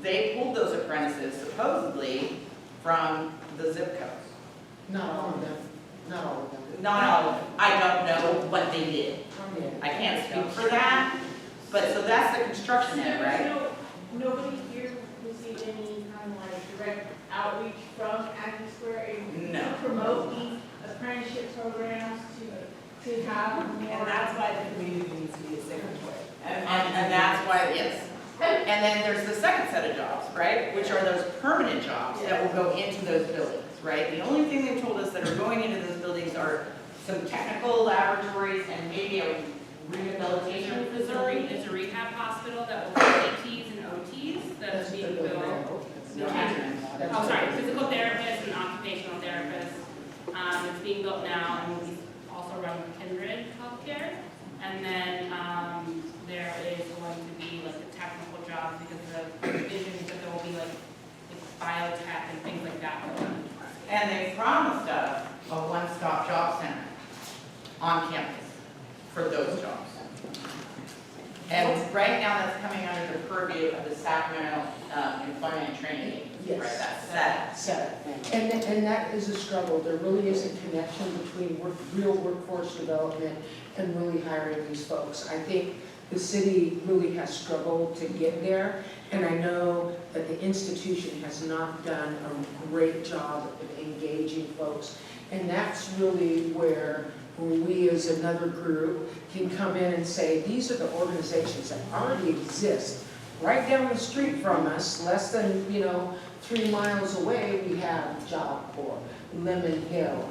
They pulled those apprentices supposedly from the zip codes. Not all of them, not all of them. Not all of them. I don't know what they did. Yeah. I can't speak for that, but so that's the construction end, right? So nobody here received any kind of like direct outreach from Aggie Square and No. to promote these apprenticeship programs to have more. And that's why the community needs to be a second way. And that's why, yes. And then there's the second set of jobs, right? Which are those permanent jobs that will go into those buildings, right? The only thing they've told us that are going into those buildings are some technical laboratories and maybe a rehabilitation facility. It's a rehab hospital that will be ATs and OTs that's being built. Oh, sorry, physical therapists and occupational therapists. It's being built now and will be also run with Kindred Healthcare. And then there is going to be like the technical jobs because the vision is that there will be like biotech and things like that. And they promised us a one-stop job center on campus for those jobs. And right now that's coming under the purview of the Sacramento Employment and Training Agency, right? That's set. And that is a struggle. There really is a connection between real workforce development and really hiring these folks. I think the city really has struggled to get there, and I know that the institution has not done a great job of engaging folks. And that's really where we as another group can come in and say, these are the organizations that already exist. Right down the street from us, less than 3 miles away, we have Job Corps, Lemon Hill.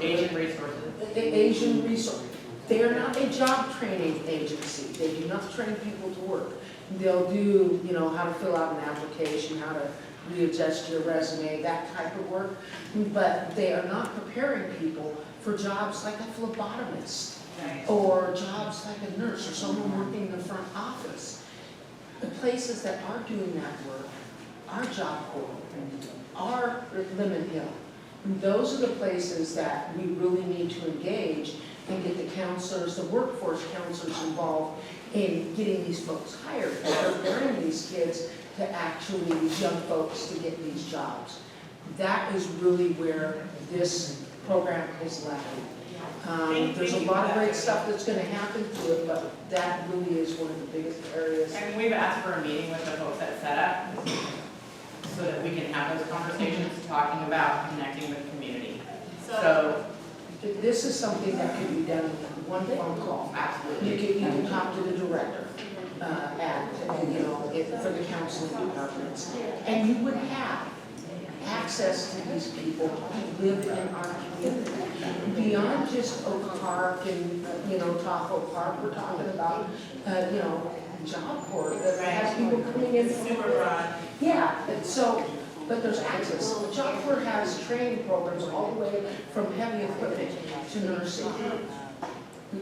Asian Resources. Asian Resources. They are not a job training agency. They do not train people to work. They'll do, how to fill out an application, how to readjust your resume, that type of work. But they are not preparing people for jobs like a phlebotomist, or jobs like a nurse, or someone working in the front office. The places that are doing that work are Job Corps, are Lemon Hill. Those are the places that we really need to engage and get the counselors, the workforce counselors involved in getting these folks hired, and preparing these kids to actually, these young folks to get these jobs. That is really where this program is lacking. There's a lot of great stuff that's gonna happen to it, but that really is one of the biggest areas. And we've asked for a meeting with the folks at SETA so that we can have those conversations talking about connecting with the community. So This is something that can be done in one phone call. absolutely. You can talk to the director for the counseling departments. And you would have access to these people who live in our community. Beyond just Oak Park and, Tahoe Park, we're talking about, job corps that has people coming in. Super broad. Yeah, and so, but there's access. Job corps has training programs all the way from heavy equipment to nursing.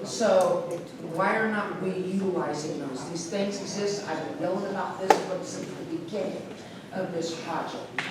So why are not we utilizing those? These things exist. I've been yelling about this since the beginning of this project.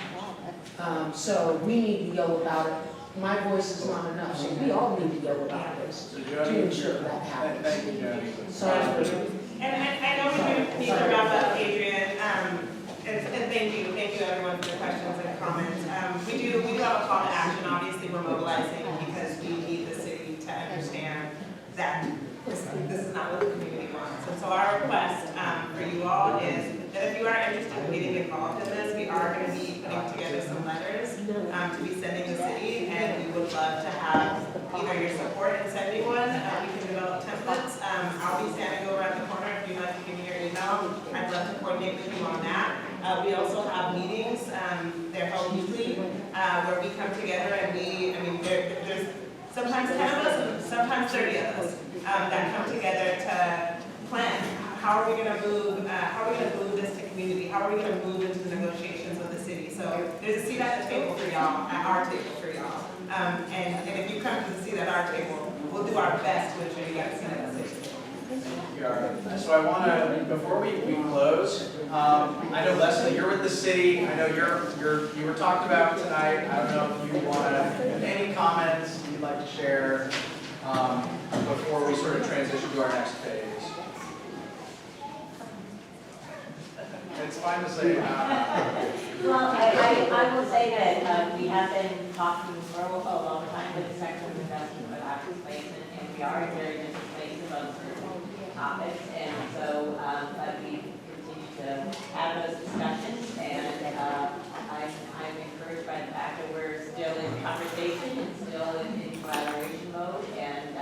So we need to yell about it. My voice is not enough, so we all need to yell about this to ensure that happens. Thank you, Jody. Sorry for And I know we need to wrap up, Adrian, and thank you everyone for the questions and comments. We do have a call to action. Obviously, we're mobilizing because we need the city to understand that this is not what the community wants. And so our request for you all is that if you are interested in getting involved in this, we are going to be putting together some letters to be sending the city, and we would love to have either your support in sending one. We can develop templates. I'll be standing over at the corner if you'd like to give me your email. I'd love to coordinate with you on that. We also have meetings. They're held weekly where we come together and there's sometimes 10 of us and sometimes 30 of us that come together to plan. How are we going to move this to community? How are we going to move into the negotiations with the city? So there's a seat at the table for y'all, at our table for y'all. And if you come to the seat at our table, we'll do our best to ensure you guys see that decision. So I want to, before we close, I know Leslie, you're with the city. I know you were talked about tonight. I don't know if you want to have any comments you'd like to share before we sort of transition to our next phase. It's fine to say. Well, I will say that we have been talking for a long time with the Sacramento investment with Anti-Displacement, and we are in very different places on certain topics, and so but we continue to have those discussions, and I'm encouraged by the fact that we're still in conversation and still in collaboration mode, and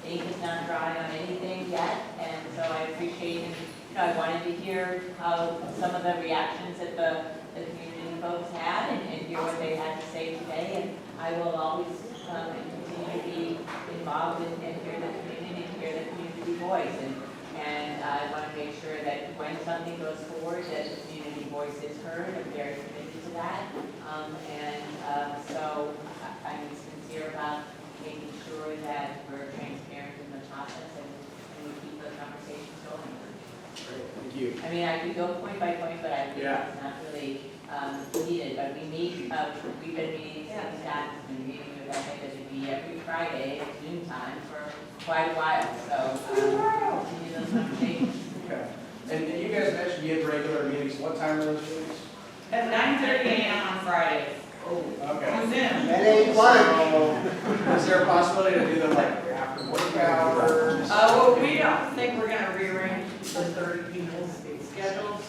ink is not dry on anything yet, and so I appreciate. I wanted to hear how some of the reactions that the community folks had and hear what they had to say today. And I will always continue to be involved and hear the community voice. And I want to make sure that when something goes forward, that the community voice is heard. I'm very committed to that. So I'm sincere about making sure that we're transparent in the process and we keep the conversations going. Great, thank you. I mean, I could go point by point, but I think it's not really needed. But we meet, we've been meeting, city staff has been meeting with SIWD every Friday at noon time for quite a while. So continue those conversations. Okay. And you guys mentioned you had regular meetings. What time are those meetings? At 9:30 a.m. on Fridays. Oh, okay. Who's in? That ain't lunch. So, is there a possibility to do them like after work hours? Well, we don't think we're going to rearrange the 30 people's schedules.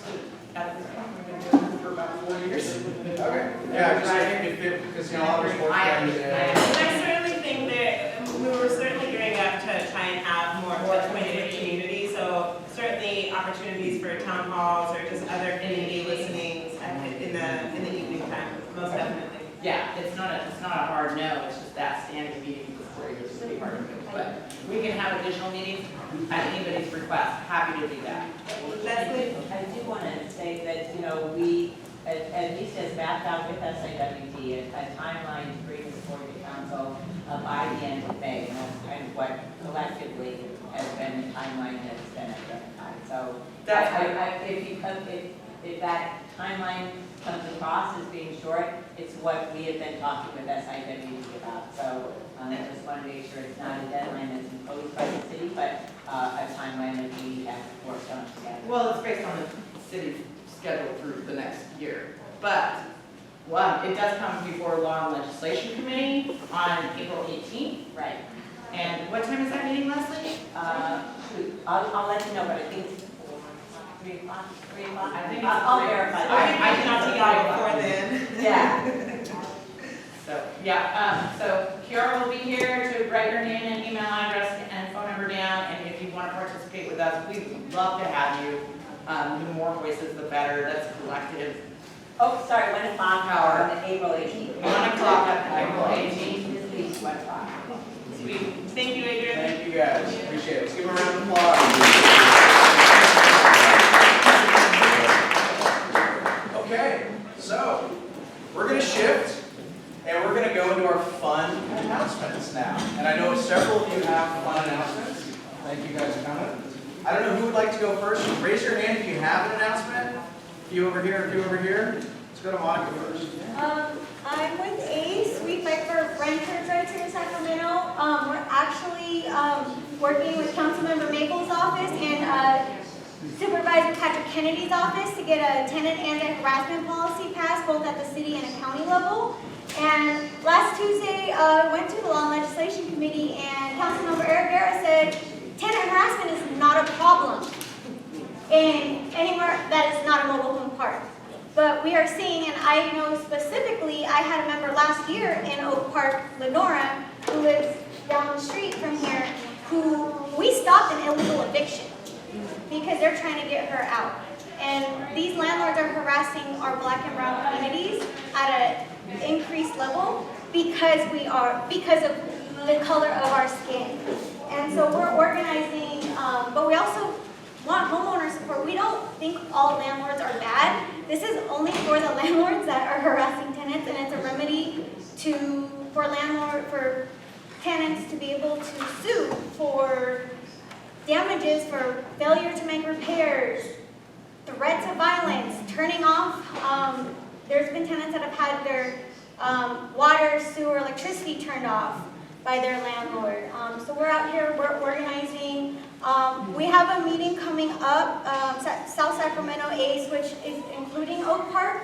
At this point, we've been doing this for about 4 years. Okay. Yeah, I'm just saying if it, because all this work during the day. And I certainly think that we were certainly gearing up to try and have more touch-pointed community. So certainly opportunities for town halls or just other community listenings in the evening time, most definitely. Yeah, it's not a hard no, it's just that standing meeting before you just be part of it. But we can have additional meetings at anybody's request. Happy to do that. I do want to say that, we, at least as mapped out with SIWD, a timeline to bring this forward to council by the end of May. And that's kind of what collectively has been the timeline that's been identified. So if that timeline comes across as being short, it's what we have been talking with SIWD about. So I just want to make sure it's not a deadline that's imposed by the city, but a timeline that we have worked on together. Well, it's based on the city schedule through the next year. But, one, it does come before Law and Legislation Committee on April 18th. Right. And what time is that meeting, Leslie? I'll let you know, but I think it's 3 o'clock. 3 o'clock. I think I'll verify. I cannot take it before then. Yeah. So Kiara will be here to write her name and email address and phone number down, and if you want to participate with us, we'd love to have you. The more voices, the better. That's collective. Oh, sorry, 1 o'clock on April 18th. 1 o'clock on April 18th. This week, 1 o'clock. Sweet. Thank you, Adrian. Thank you guys, appreciate it. Let's give them a round of applause. Okay, so we're gonna shift and we're gonna go into our fun announcements now. And I know several of you have fun announcements. Thank you guys for coming. I don't know who would like to go first. Raise your hand if you have an announcement. A few over here, a few over here. Let's go to Monica first. I'm with ACE. We fight for renters' rights here in Sacramento. We're actually working with Councilmember Maples' office and Supervisor Patrick Kennedy's office to get a tenant anti-harassment policy passed both at the city and a county level. And last Tuesday, I went to the Law and Legislation Committee and Councilmember Eric Guerra said tenant harassment is not a problem in anywhere that is not a mobile home park. But we are seeing, and I know specifically, I had a member last year in Oak Park, Lenora, who lives down the street from here, who we stopped an illegal eviction because they're trying to get her out. And these landlords are harassing our black and brown communities at an increased level because of the color of our skin. And so we're organizing, but we also want homeowner support. We don't think all landlords are bad. This is only for the landlords that are harassing tenants, and it's a remedy for tenants to be able to sue for damages for failure to make repairs, threats of violence, turning off. There's been tenants that have had their water, sewer, electricity turned off by their landlord. So we're out here, we're organizing. We have a meeting coming up, South Sacramento ACE, which is including Oak Park.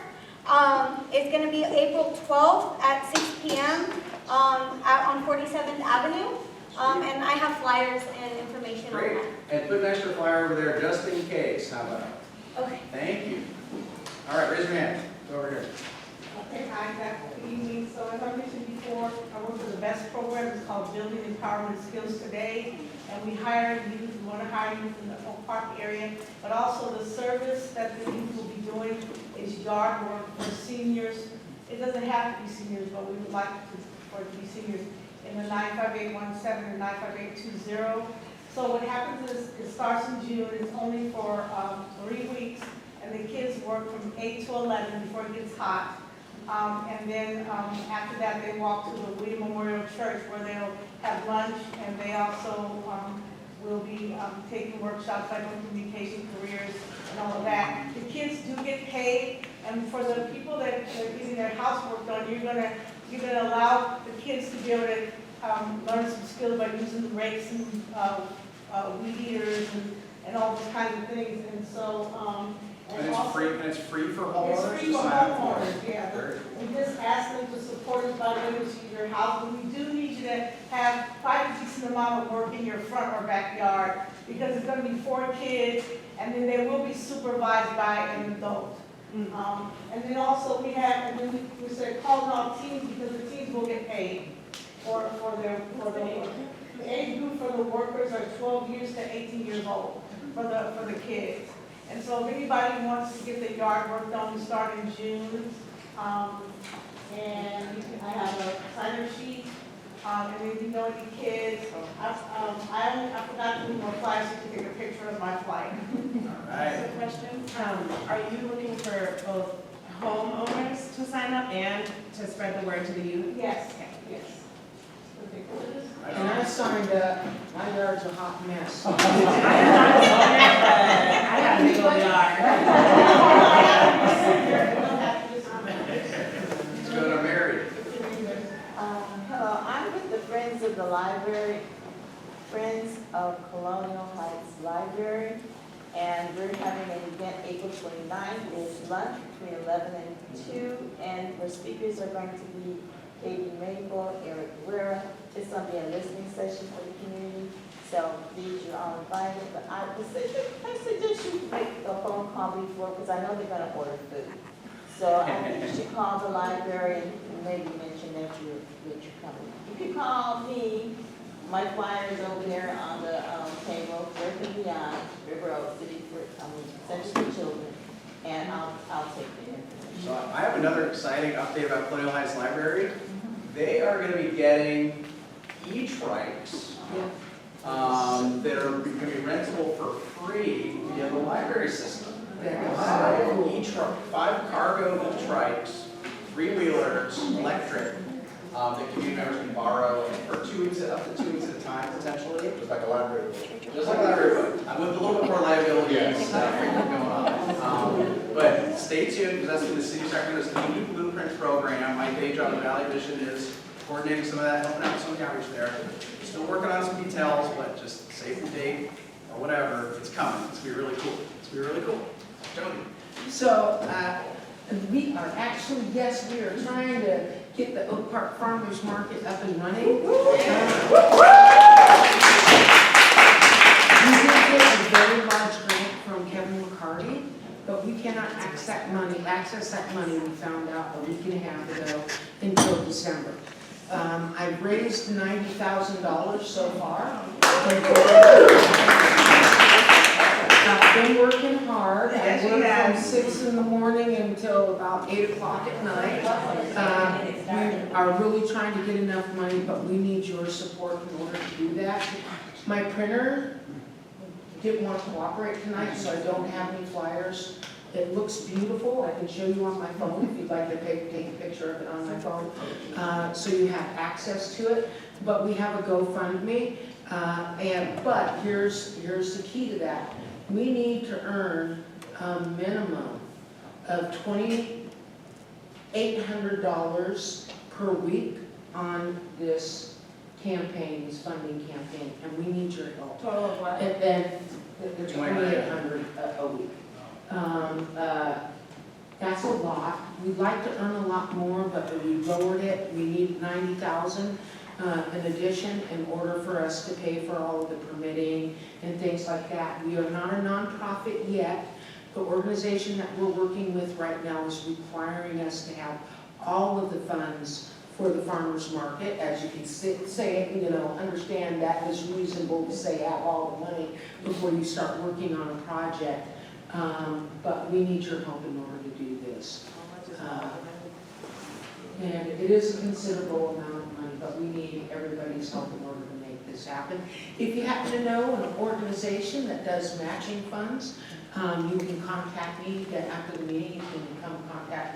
It's going to be April 12th at 6 p.m. On 47th Avenue. And I have flyers and information on Great. that. And put an extra flyer over there just in case. How about? Okay. Thank you. All right, raise your hand. Go over here. Okay, hi, good evening. So as I mentioned before, I work for the BEST program. It's called Building Empowerment Skills Today. And we hire youth, we want to hire youth in the Oak Park area. But also the service that the youth will be doing is yard work for seniors. It doesn't have to be seniors, but we would like for it to be seniors in the 95817 and 95820. So what happens is it starts in June. It's only for 3 weeks. And the kids work from 8 to 11 before it gets hot. And then after that, they walk to the William Memorial Church where they'll have lunch, and they also will be taking workshops like on communication careers and all of that. The kids do get paid, and for the people that are getting their housework done, you're gonna allow the kids to be able to learn some skills by using rakes and weed eaters and all those kinds of things. And so. And it's free for homeowners? It's free for homeowners, yeah. We just ask them to support us by going to your house, but we do need you to have quite a decent amount of work in your front or backyard, because it's going to be 4 kids, and then they will be supervised by an adult. And then also we said calling all teens, because the teens will get paid for the age group for the workers are 12 years to 18 years old for the kids. And so if anybody wants to get the yard work done, we start in June. And I have a sign-up sheet. And if you know any kids, I forgot to do more flyers, so you can take a picture of my flyer. All right. So question, are you looking for both homeowners to sign up and to spread the word to the youth? Yes. Okay. Yes. And I signed up, my yard's a hot mess. I got a big old yard. Let's go to with the Friends of the Library, Friends of Colonial Heights Library, and we're having an event April 29th. It's lunch between 11 and 2, and our speakers are going to be Katie Rainbow, Eric Guerra. It's going to be a listening session for the community, so please, you're all invited. But I suggest you make a phone call before, because I know they're going to order food. So I think you should call the library and maybe mention that you're coming. You can call me. My flyer is over there on the table, Work and Beyond, River Oak City Center for Children, and I'll take the information. So I have another exciting update about Colonial Heights Library. They are going to be getting e-trikes that are going to be rentable for free via the library system. 5 cargo e-trikes, 3-wheelers, electric, that community members can borrow for 2 weeks, up to 2 weeks at a time, potentially. Just like a library book. Just like a library book. With a little bit more liability stuff going on. But stay tuned, because that's in the City of Sacramento's Community Blueprint Program. My day job at Valley Vision is coordinating some of that, helping out with some of the outreach there. Still working on some details, but just save the date or whatever. It's coming. It's going to be really cool. It's going to be really cool. Jody. So, we are actually, yes, we are trying to get the Oak Park Farmers Market up and running. We did get a very large grant from Kevin McCarty, but we cannot access that money, we found out a week and a half ago, until December. I've raised $90,000 so far. I've been working hard. I work from 6 in the morning until about 8 o'clock at night. We are really trying to get enough money, but we need your support in order to do that. My printer didn't want to cooperate tonight, so I don't have any flyers. It looks beautiful. I can show you on my phone if you'd like to take a picture of it on my phone, so you have access to it. But we have a GoFundMe, but here's the key to that. We need to earn a minimum of $2,800 per week on this campaign, this funding campaign, and we need your help. Total of what? And then the $2,800 a week. That's a lot. We'd like to earn a lot more, but we lowered it. We need $90,000 in addition in order for us to pay for all of the permitting and things like that. We are not a nonprofit yet. The organization that we're working with right now is requiring us to have all of the funds for the farmers market. As you can say, understand that is reasonable to say have all the money before you start working on a project. But we need your help in order to do this. And it is a considerable amount of money, but we need everybody's help in order to make this happen. If you happen to know an organization that does matching funds, you can contact me after the meeting. You can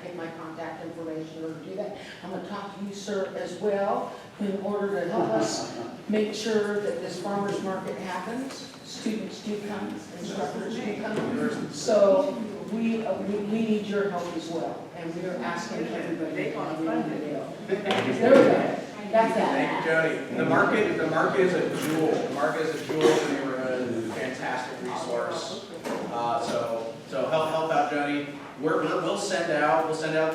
take my contact information in order to do that. I'm going to talk to you, sir, as well, in order to help us make sure that this farmers market happens. Students do come, instructors do come. So we need your help as well, and we are asking everybody to come. There we go. That's that. Thank you, Jody. The market is a jewel. The market is a jewel in the neighborhood. Fantastic resource. So help out, Jody. We'll send out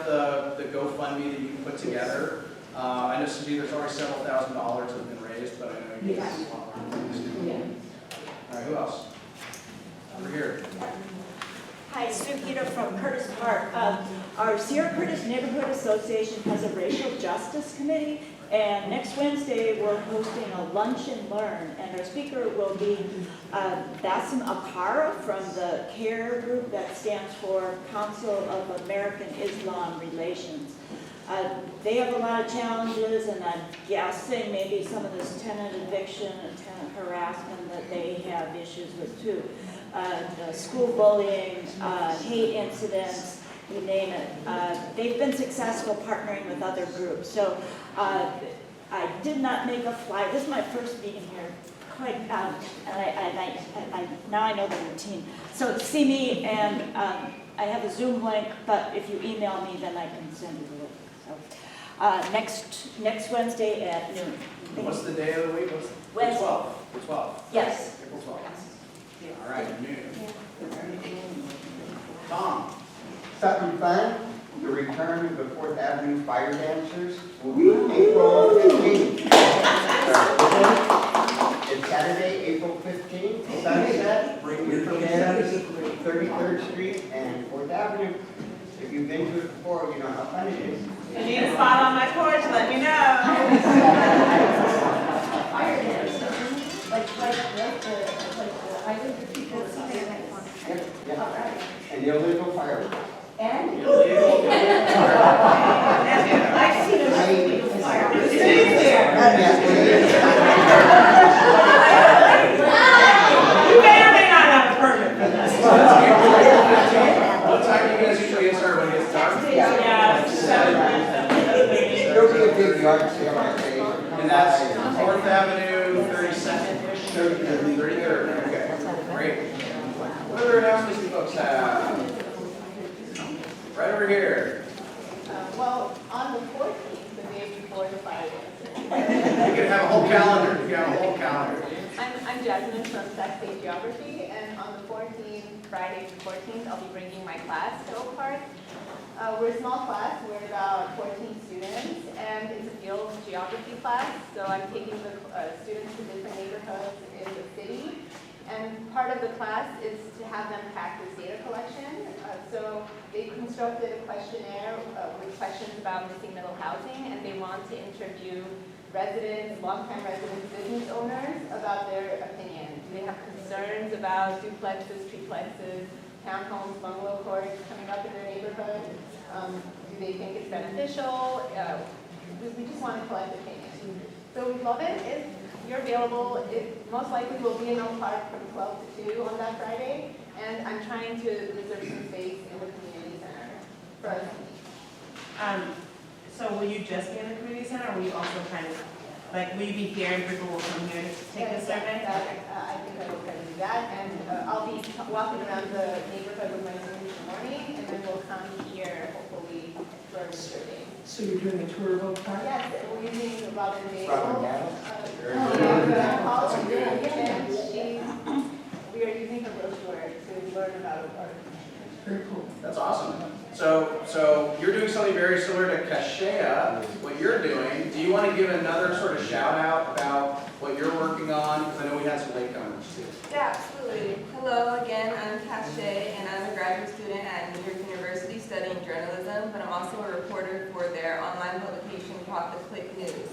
the GoFundMe that you put together. I know Cindy, there's already several $1,000s that have been raised, but I know you guys want more. All right, who else? Over here. Hi, Sue Gita from Curtis Park. Our Sierra Curtis Neighborhood Association has a racial justice committee, and next Wednesday we're hosting a lunch and learn, and our speaker will be Bassem Akara from the CARE group that stands for Council of American Islam Relations. They have a lot of challenges, and I'm guessing maybe some of this tenant eviction and tenant harassment that they have issues with too. School bullying, hate incidents, you name it. They've been successful partnering with other groups. So I did not make a flyer. This is my first meeting here. And now I know the routine. So see me, and I have a Zoom link, but if you email me, then I can send you the link. So next Wednesday at noon. What's the day of the week? What's the Wednesday. 12th? The 12th. Yes. April 12th. All right, noon. Tom. Something fun, the return of the 4th Avenue Fire Dancers will be April 15th. It's Saturday, April 15th, sunset, bring your kids, 33rd Street and 4th Avenue. If you've been to it before, you know how fun it is. If you need a spot on my porch, let me know. Fire dance, like the island people. Yeah. And the illegal fireworks. And? I've seen illegal fireworks. You may or may not have a permit for this. What time do you guys usually get started when it gets dark? There'll be a big yard sale that day. And that's 4th Avenue, 32nd? 33rd, okay, great. What other announcements do folks have? Right over here. Well, on the 14th, the day before the fire You can have a whole calendar. You can have a whole calendar. I'm Jasmine from Sac State Geography, and on the 14th, Friday the 14th, I'll be bringing my class to Oak Park. We're a small class, we're about 14 students, and it's a field geography class, so I'm taking the students to different neighborhoods in the city. And part of the class is to have them practice data collection. So they constructed a questionnaire with questions about missing middle housing, and they want to interview residents, longtime residents, business owners about their opinion. Do they have concerns about duplexes, triplexes, townhomes, bungalow courts coming up in their neighborhood? Do they think it's beneficial? We just want to collect opinions. So we love it. If you're available, it most likely will be in Oak Park from 12 to 2 on that Friday. And I'm trying to reserve some space in the community center for us. So will you just be in the community center, or will you also kind of, like, will you be here and people will come here to take the survey? I think I will try to do that. And I'll be walking around the neighborhood with my students in the morning, and then we'll come here, hopefully, for a survey. So you're doing a tour of Oak Park? Yes, we're using Robin Dale. Robin Dale? We are using her brochure to learn about Oak Park. Very cool. That's awesome. So you're doing something very similar to Kashea, what you're doing. Do you want to give another sort of shout out about what you're working on? Because I know we had some latecomers too. Yeah, absolutely. Hello again, I'm Kashay, and I'm a graduate student at New York University studying journalism, but I'm also a reporter for their online publication called The Click News.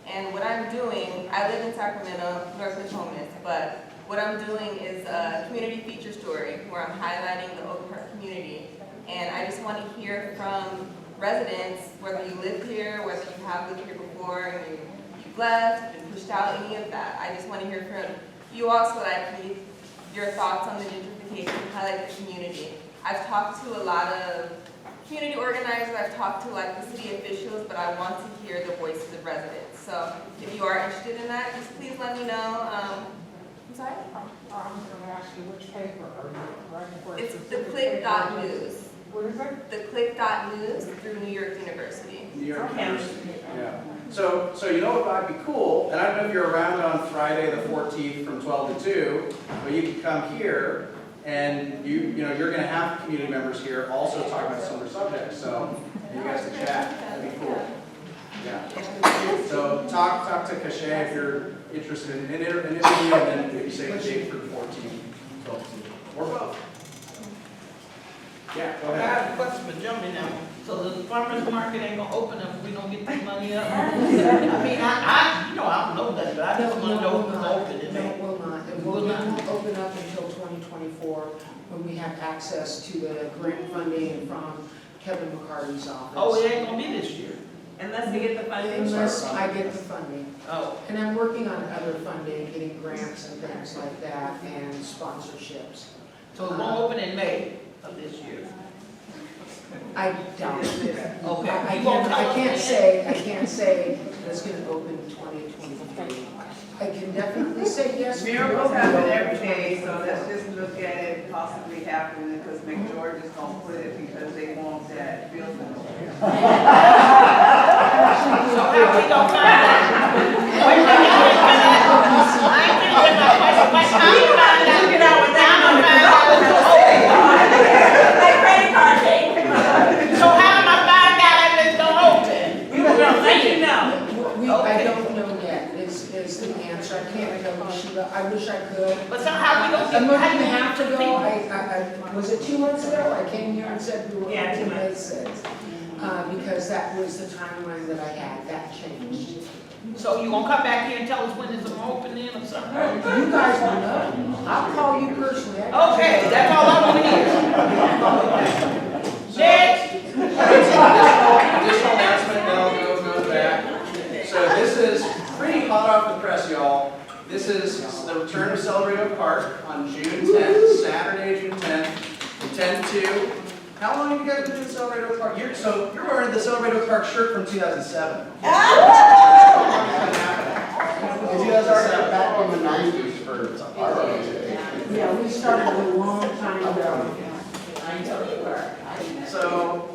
And what I'm doing, I live in Sacramento, North Latomas, but what I'm doing is a community feature story where I'm highlighting the Oak Park community. And I just want to hear from residents, whether you live here, whether you have lived here before and you've left, been pushed out, any of that. I just want to hear from you also, like, your thoughts on the gentrification, highlight the community. I've talked to a lot of community organizers, I've talked to like the city officials, but I want to hear the voices of residents. So if you are interested in that, just please let me know. I'm sorry? I'm going to ask you which paper are you writing for? It's the click.news. What is it? The click.news through New York University. New York University. Yeah. So you know what might be cool, and I don't know if you're around on Friday the 14th from 12 to 2, but you can come here and you're going to have community members here also talking about similar subjects. So you guys can chat. That'd be cool. Yeah. So talk to Kashay if you're interested in an interview, and then maybe say a date for 14, 12, or both. Yeah, go I ahead. have a question for Jummy now. So the farmer's market ain't gonna open up if we don't get the money up? I mean, I don't know that, but I just wanna know if it's open. No, it will not. It will not open up until 2024 when we have access to the grant funding from Kevin McCarty's office. Oh, it ain't gonna be this year? Unless we get the funding. Unless I get the funding. Oh. And I'm working on other funding, getting grants and things like that, and sponsorships. So it won't open in May of this year? I doubt it. Okay. I can't say it's gonna open in 2023. I can definitely say yes. Miracles happen every day, so let's just look at it possibly happening, because McGeorge is gonna put it because they want that building. how we gonna find out? Wait a minute, I ain't finished my question. By the time you find out, get out with that, I'm gonna find out it's open. Like credit card thing. So how am I find out if it's gonna open? We were gonna let you know. I don't know yet, is the answer. I can't go, Sheila. I wish I could. But somehow we don't A get. month and a half ago, was it 2 months ago? I came here and said we were Yeah, 2 on May months. 6th. Because that was the timeline that I had, that changed. So you gonna come back here and tell us when it's gonna open then or something? You guys will know. I'll call you personally. Okay, that's all I wanna hear. Next. Additional announcement, goes back. So this is pretty hot off the press, y'all. This is the return of Celebrate Oak Park on June 10th, Saturday, June 10th, from 10 to. How long have you guys been doing Celebrate Oak Park? You're wearing the Celebrate Oak Park shirt from 2007. In 2007. Back in the 90s for our organization. Yeah, we started a long time ago. So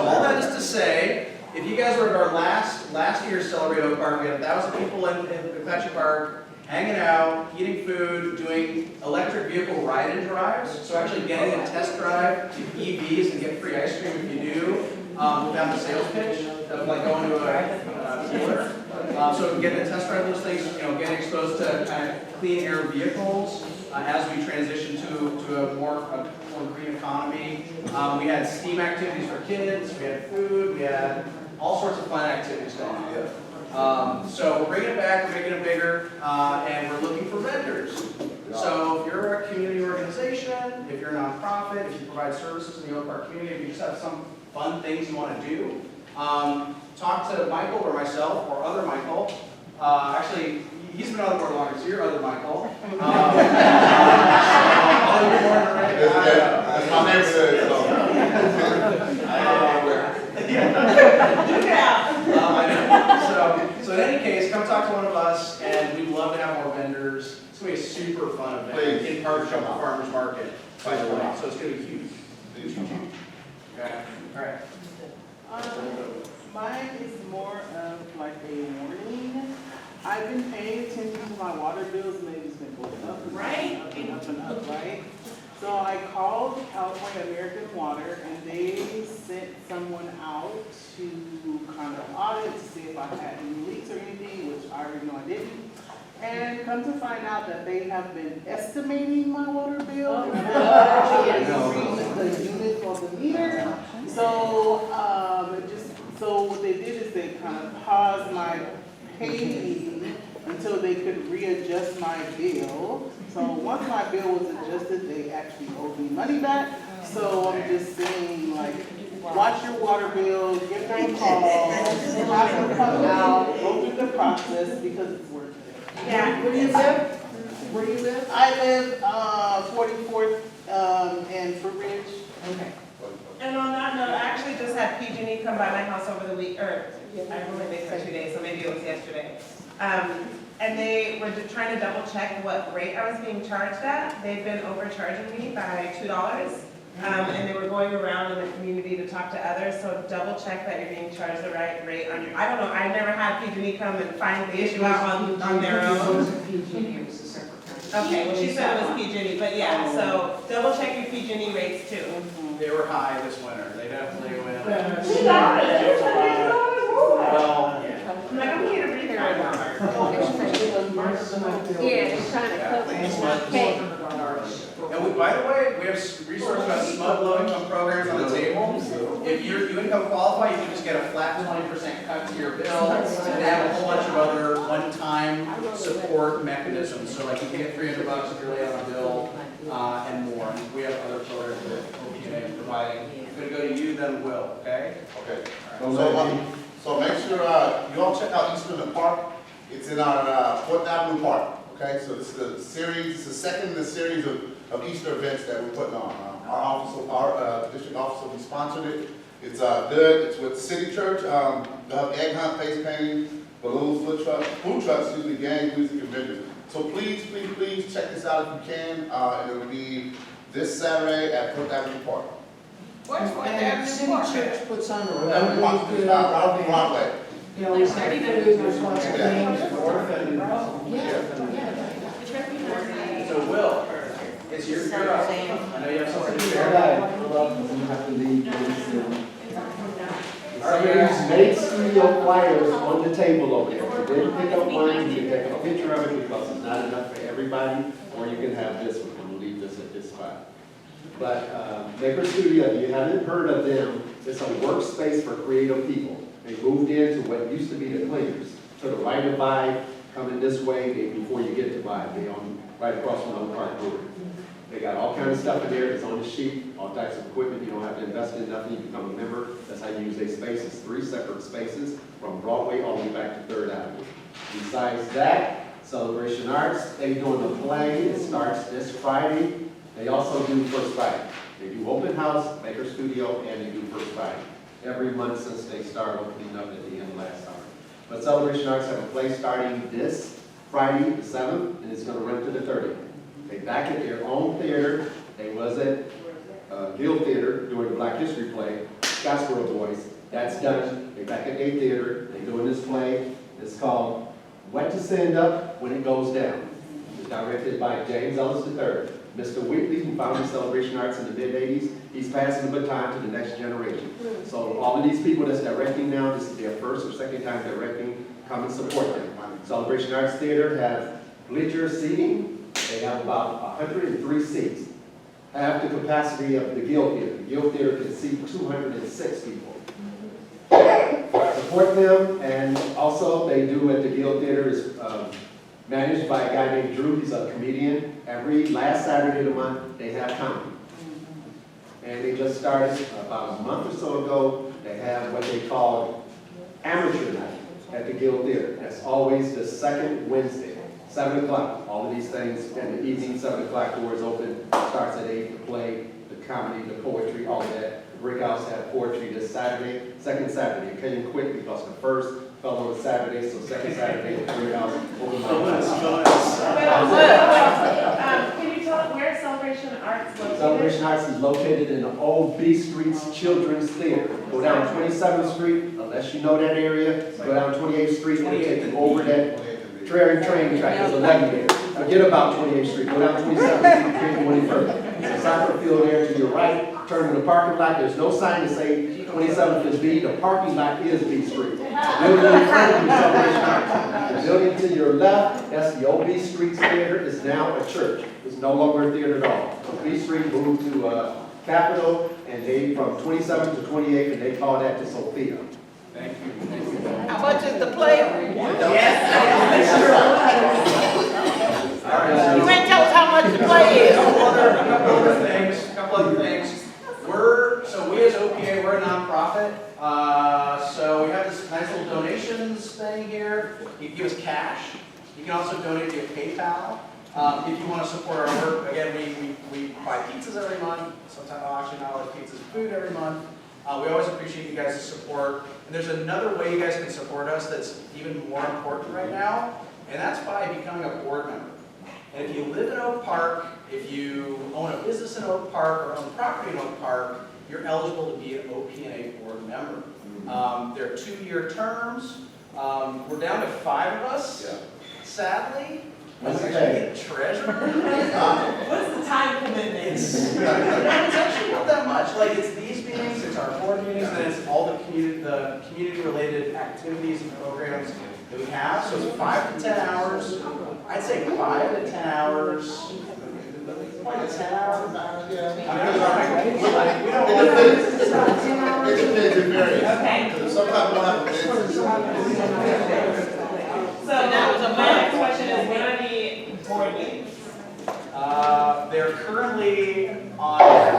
all that is to say, if you guys were at our last year's Celebrate Oak Park, we had 1,000 people in McClatchy Park, hanging out, eating food, doing electric vehicle ride and drives. So actually getting a test drive EVs and get free ice cream if you do, without the sales pitch of like going to a dealer. So getting a test drive of those things, getting exposed to kind of clean air vehicles as we transition to a more green economy. We had STEAM activities for kids, we had food, we had all sorts of fun activities going on. So we're bringing it back, we're making it bigger, and we're looking for vendors. So if you're a community organization, if you're a nonprofit, if you provide services in the Oak Park community, if you just have some fun things you want to do, talk to Michael or myself or other Michael. Actually, he's been on the board longer, so you're other Michael. My name is So in any case, come talk to one of us, and we'd love to have more vendors. It's going to be a super fun event in partnership with Farmers Market, by the way. So it's going to be huge. Huge. Okay. All right. Mine is more of like a warning. I've been paying attention to my water bills, and they've just been going up and Right. up and up and up, right? So I called California American Water, and they sent someone out to kind of audit to see if I had any leaks or anything, which I already know I didn't. And come to find out that they have been estimating my water bill. And actually increased the units on the meter. So, so what they did is they kind of paused my paying until they could readjust my bill. So once my bill was adjusted, they actually owed me money back. So I'm just saying, like, watch your water bill, give them a call, have them come out, go through the process because it's worth it. Yeah. Where do you live? Where do you live? I live 44th and Fruit Ridge. Okay. And on that note, I actually just had PG&E come by my house over the week, or I've only been for 2 days, so maybe it was yesterday. And they were just trying to double check what rate I was being charged at. They've been overcharging me by $2. And they were going around in the community to talk to others, so double check that you're being charged the right rate on your, I don't know, I never had PG&E come and find the issue out on their own. It wasn't PG&E, it was a separate company. Okay, well, she said it was PG&E, but yeah, so double check your PG&E rates too. They were high this winter. They definitely went. $2. Well, yeah. I'm like, I'm here to breathe right now. Yeah, they're trying to cover. And we, by the way, we have resources about SMUD low-income programs on the table. If you income qualify, you can just get a flat 20% cut to your bill, and they have a whole bunch of other one-time support mechanisms. So like you can get $300 if you're late on a bill, and more. And we have other programs that OPNA is providing. If it's going to go to you, then we'll, okay? Okay. So make sure you all check out Eastern the Park. It's in our 4th Avenue Park. Okay, so this is the series. It's the second in the series of Easter events that we're putting on. Our district office will be sponsored it. It's good. It's with City Church. They'll have egg hunt, face painting, balloons, food trucks, gang, music, and vendors. So please check this out if you can. And it will be this Saturday at 4th Avenue Park. What's what And happened City in Church puts on a That really was good Broadway. event. You know, there's like food, there's lots of games. Yeah. So Will, it's your turn. I know you have something to share. Have to leave very soon. Somebody's made studio flyers on the table over there. If you didn't pick up mine, you can take a picture of it because it's not enough for everybody, or you can have this one, and we'll leave this at this spot. But Maker Studio, if you haven't heard of them, it's a workspace for creative people. They moved into what used to be the cleaners. To the right of Vibe, coming this way, before you get to Vibe, they on right across from Oak Park Brewery. They got all kinds of stuff in there, it's on the sheet, all types of equipment, you don't have to invest in nothing, you become a member. That's how you use their spaces, 3 separate spaces, from Broadway all the way back to 3rd Avenue. Besides that, Celebration Arts, they're doing a play, it starts this Friday. They also do First Friday. They do open house, Maker Studio, and they do First Friday. Every month since they started opening up at the end of last summer. But Celebration Arts have a play starting this Friday, the 7th, and it's gonna run to the 30th. They back at their own theater. They was at Guild Theater doing the Black History play, Scottsboro Boys. That's done. They back at their theater. They're doing this play. It's called What to Send Up When It Goes Down. It's directed by James Ellis III. Mr. Whitley, who founded Celebration Arts in the mid-'80s, he's passing the baton to the next generation. So all of these people that's directing now, this is their first or second time directing, come and support them. Celebration Arts Theater have bleacher seating. They have about 103 seats, half the capacity of the Guild Theater. The Guild Theater can seat 206 people. Support them, and also they do at the Guild Theater is managed by a guy named Drew. He's a comedian. Every last Saturday of the month, they have comedy. And they just started about a month or so ago. They have what they call Amateur Night at the Guild Theater. That's always the second Wednesday. 7 o'clock, all of these things, and the evening, 7 o'clock, doors open, starts at 8, the play, the comedy, the poetry, all of that. The Brickhouse had poetry this Saturday, second Saturday. It came quick because the first fell on a Saturday, so second Saturday, the Brickhouse opened Can you tell us where Celebration Arts located? Celebration Arts is located in the old B Street's Children's Theater. Go down 27th Street, unless you know that area, go down 28th Street, and take you over that train track, there's 11 there. Forget about 28th Street, go down 27th Street, can't go any further. There's a soccer field there to your right, turn to the parking lot, there's no sign to say 27th is B, the parking lot is B Street. The building in front of you is Celebration Arts. The building to your left, that's the old B Street Theater, is now a church. It's no longer a theater at all. So B Street moved to Capitol, and they from 27th to 28th, and they call that to Sophia. Thank you. Thank you. How much is the play? You ain't tell us how much the play is. A couple other things. We as OPA, we're a nonprofit. So we have this nice little donations thing here. You can give us cash. You can also donate via PayPal. If you want to support our work, again, we buy pizzas every month. Sometimes I'll actually not always pizzas and food every month. We always appreciate you guys' support. And there's another way you guys can support us that's even more important right now, and that's by becoming a board member. And if you live in Oak Park, if you own a business in Oak Park or own property in Oak Park, you're eligible to be an OPNA board member. They're 2-year terms. We're down to 5 of us, sadly. What's the Actually, a treasurer. What's the time commitment? It's actually not that much. Like, it's these meetings, it's our board meetings, and it's all the community-related activities and programs that we have. So it's 5 to 10 hours. I'd say 5 to 10 hours. 5 to 10 hours. We don't want to. It varies. Okay. Sometimes we'll have events. So now, my next question is, when are the board meetings? They're currently on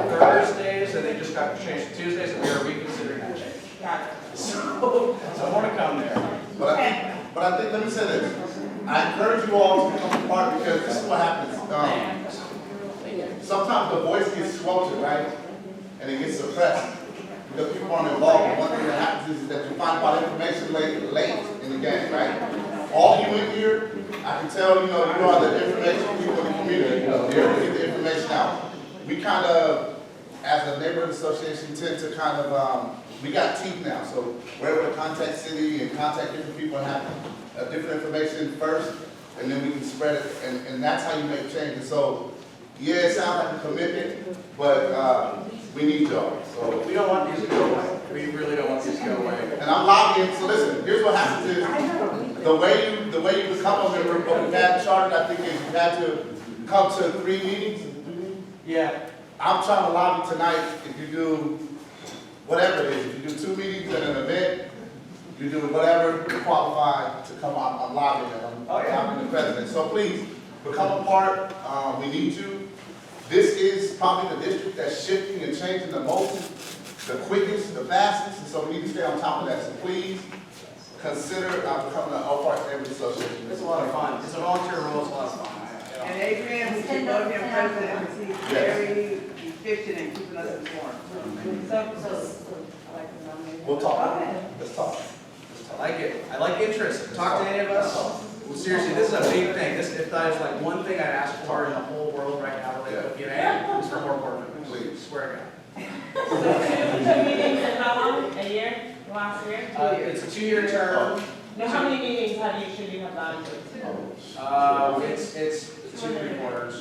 Thursdays, and they just got changed to Tuesdays, and we are reconsidering that change. Got it. So more to come there. But I think, let me say this. I encourage you all to become a part because this is what happens. Sometimes the voice gets squelched, right? And it gets suppressed because people aren't involved. And one thing that happens is that you find out information late in the game, right? All you in here, I can tell, you are the information people in the community. They're to get the information out. We kind of as a neighborhood association, tend to kind of, we got teeth now, so we're able to contact city and contact different people and have different information first, and then we can spread it, and that's how you make change. And so, yeah, it sounds like a commitment, but we need y'all. So We don't want these to go away. We really don't want these to go away. and I'm lobbying, so listen, here's what happens is, the way you become a member, what we've had chartered, I think, is you've had to come to 3 meetings. Yeah. I'm trying to lobby tonight, if you do whatever it is, if you do 2 meetings and an event, you do whatever to qualify to come out. I'm lobbying it, I'm lobbying the president. So please, become a part, we need you. This is probably the district that's shifting and changing the most, the quickest, the fastest, and so we need to stay on top of that. So please, consider becoming an Oak Park Neighborhood Association. It's a lot of fun. It's a volunteer role, it's a lot of fun. And Adrian, we should love your president, because he's very efficient in keeping us informed. We'll talk. Let's talk. I like it. I like interest. Talk to any of us. Well, seriously, this is a big thing. If that is like one thing I'd ask for in the whole world right now, like OPNA, is for more board members. Please, swear to God. So 2 meetings in how long? A year? Last year? 2 years. It's a 2-year term. Now, how many meetings should you have gone to? It's 2 3/4.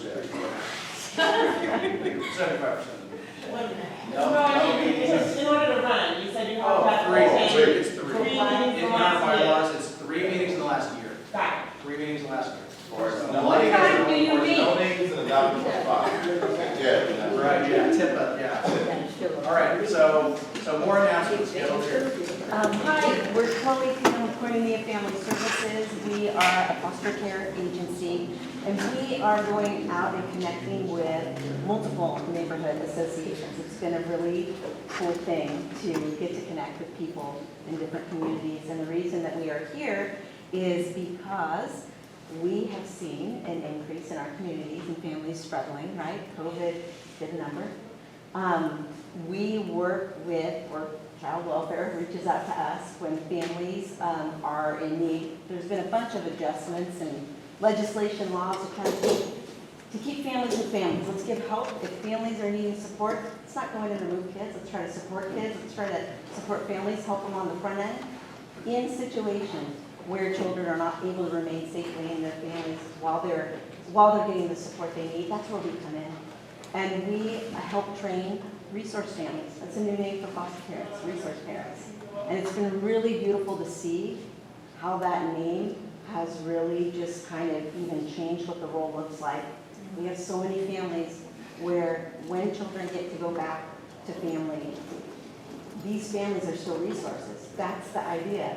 75%. No, I mean, in order to run, you said you have to have 3. It's 3. 3 meetings In our bylaws, it's 3 meetings in the last year. Got it. 3 meetings in the last year. What time do you meet? No meetings and adopting Yeah. Right, yeah, TIPA, yeah. All right, so more announcements. Get over here. Hi, we're Chloe Pino, Cornelia Family Services. We are a foster care agency, and we are going out and connecting with multiple neighborhood associations. It's been a really cool thing to get to connect with people in different communities. And the reason that we are here is because we have seen an increase in our communities and families struggling, right? COVID did a number. We work with, or child welfare reaches out to us when families are in need. There's been a bunch of adjustments and legislation laws to kind of keep families with families. Let's give help. If families are needing support, it's not going to remove kids. Let's try to support kids. Let's try to support families, help them on the front end. In situations where children are not able to remain safely in their families while they're getting the support they need, that's where we come in. And we help train resource families. That's a new name for foster parents, resource parents. And it's been really beautiful to see how that name has really just kind of even changed what the role looks like. We have so many families where when children get to go back to family, these families are still resources. That's the idea.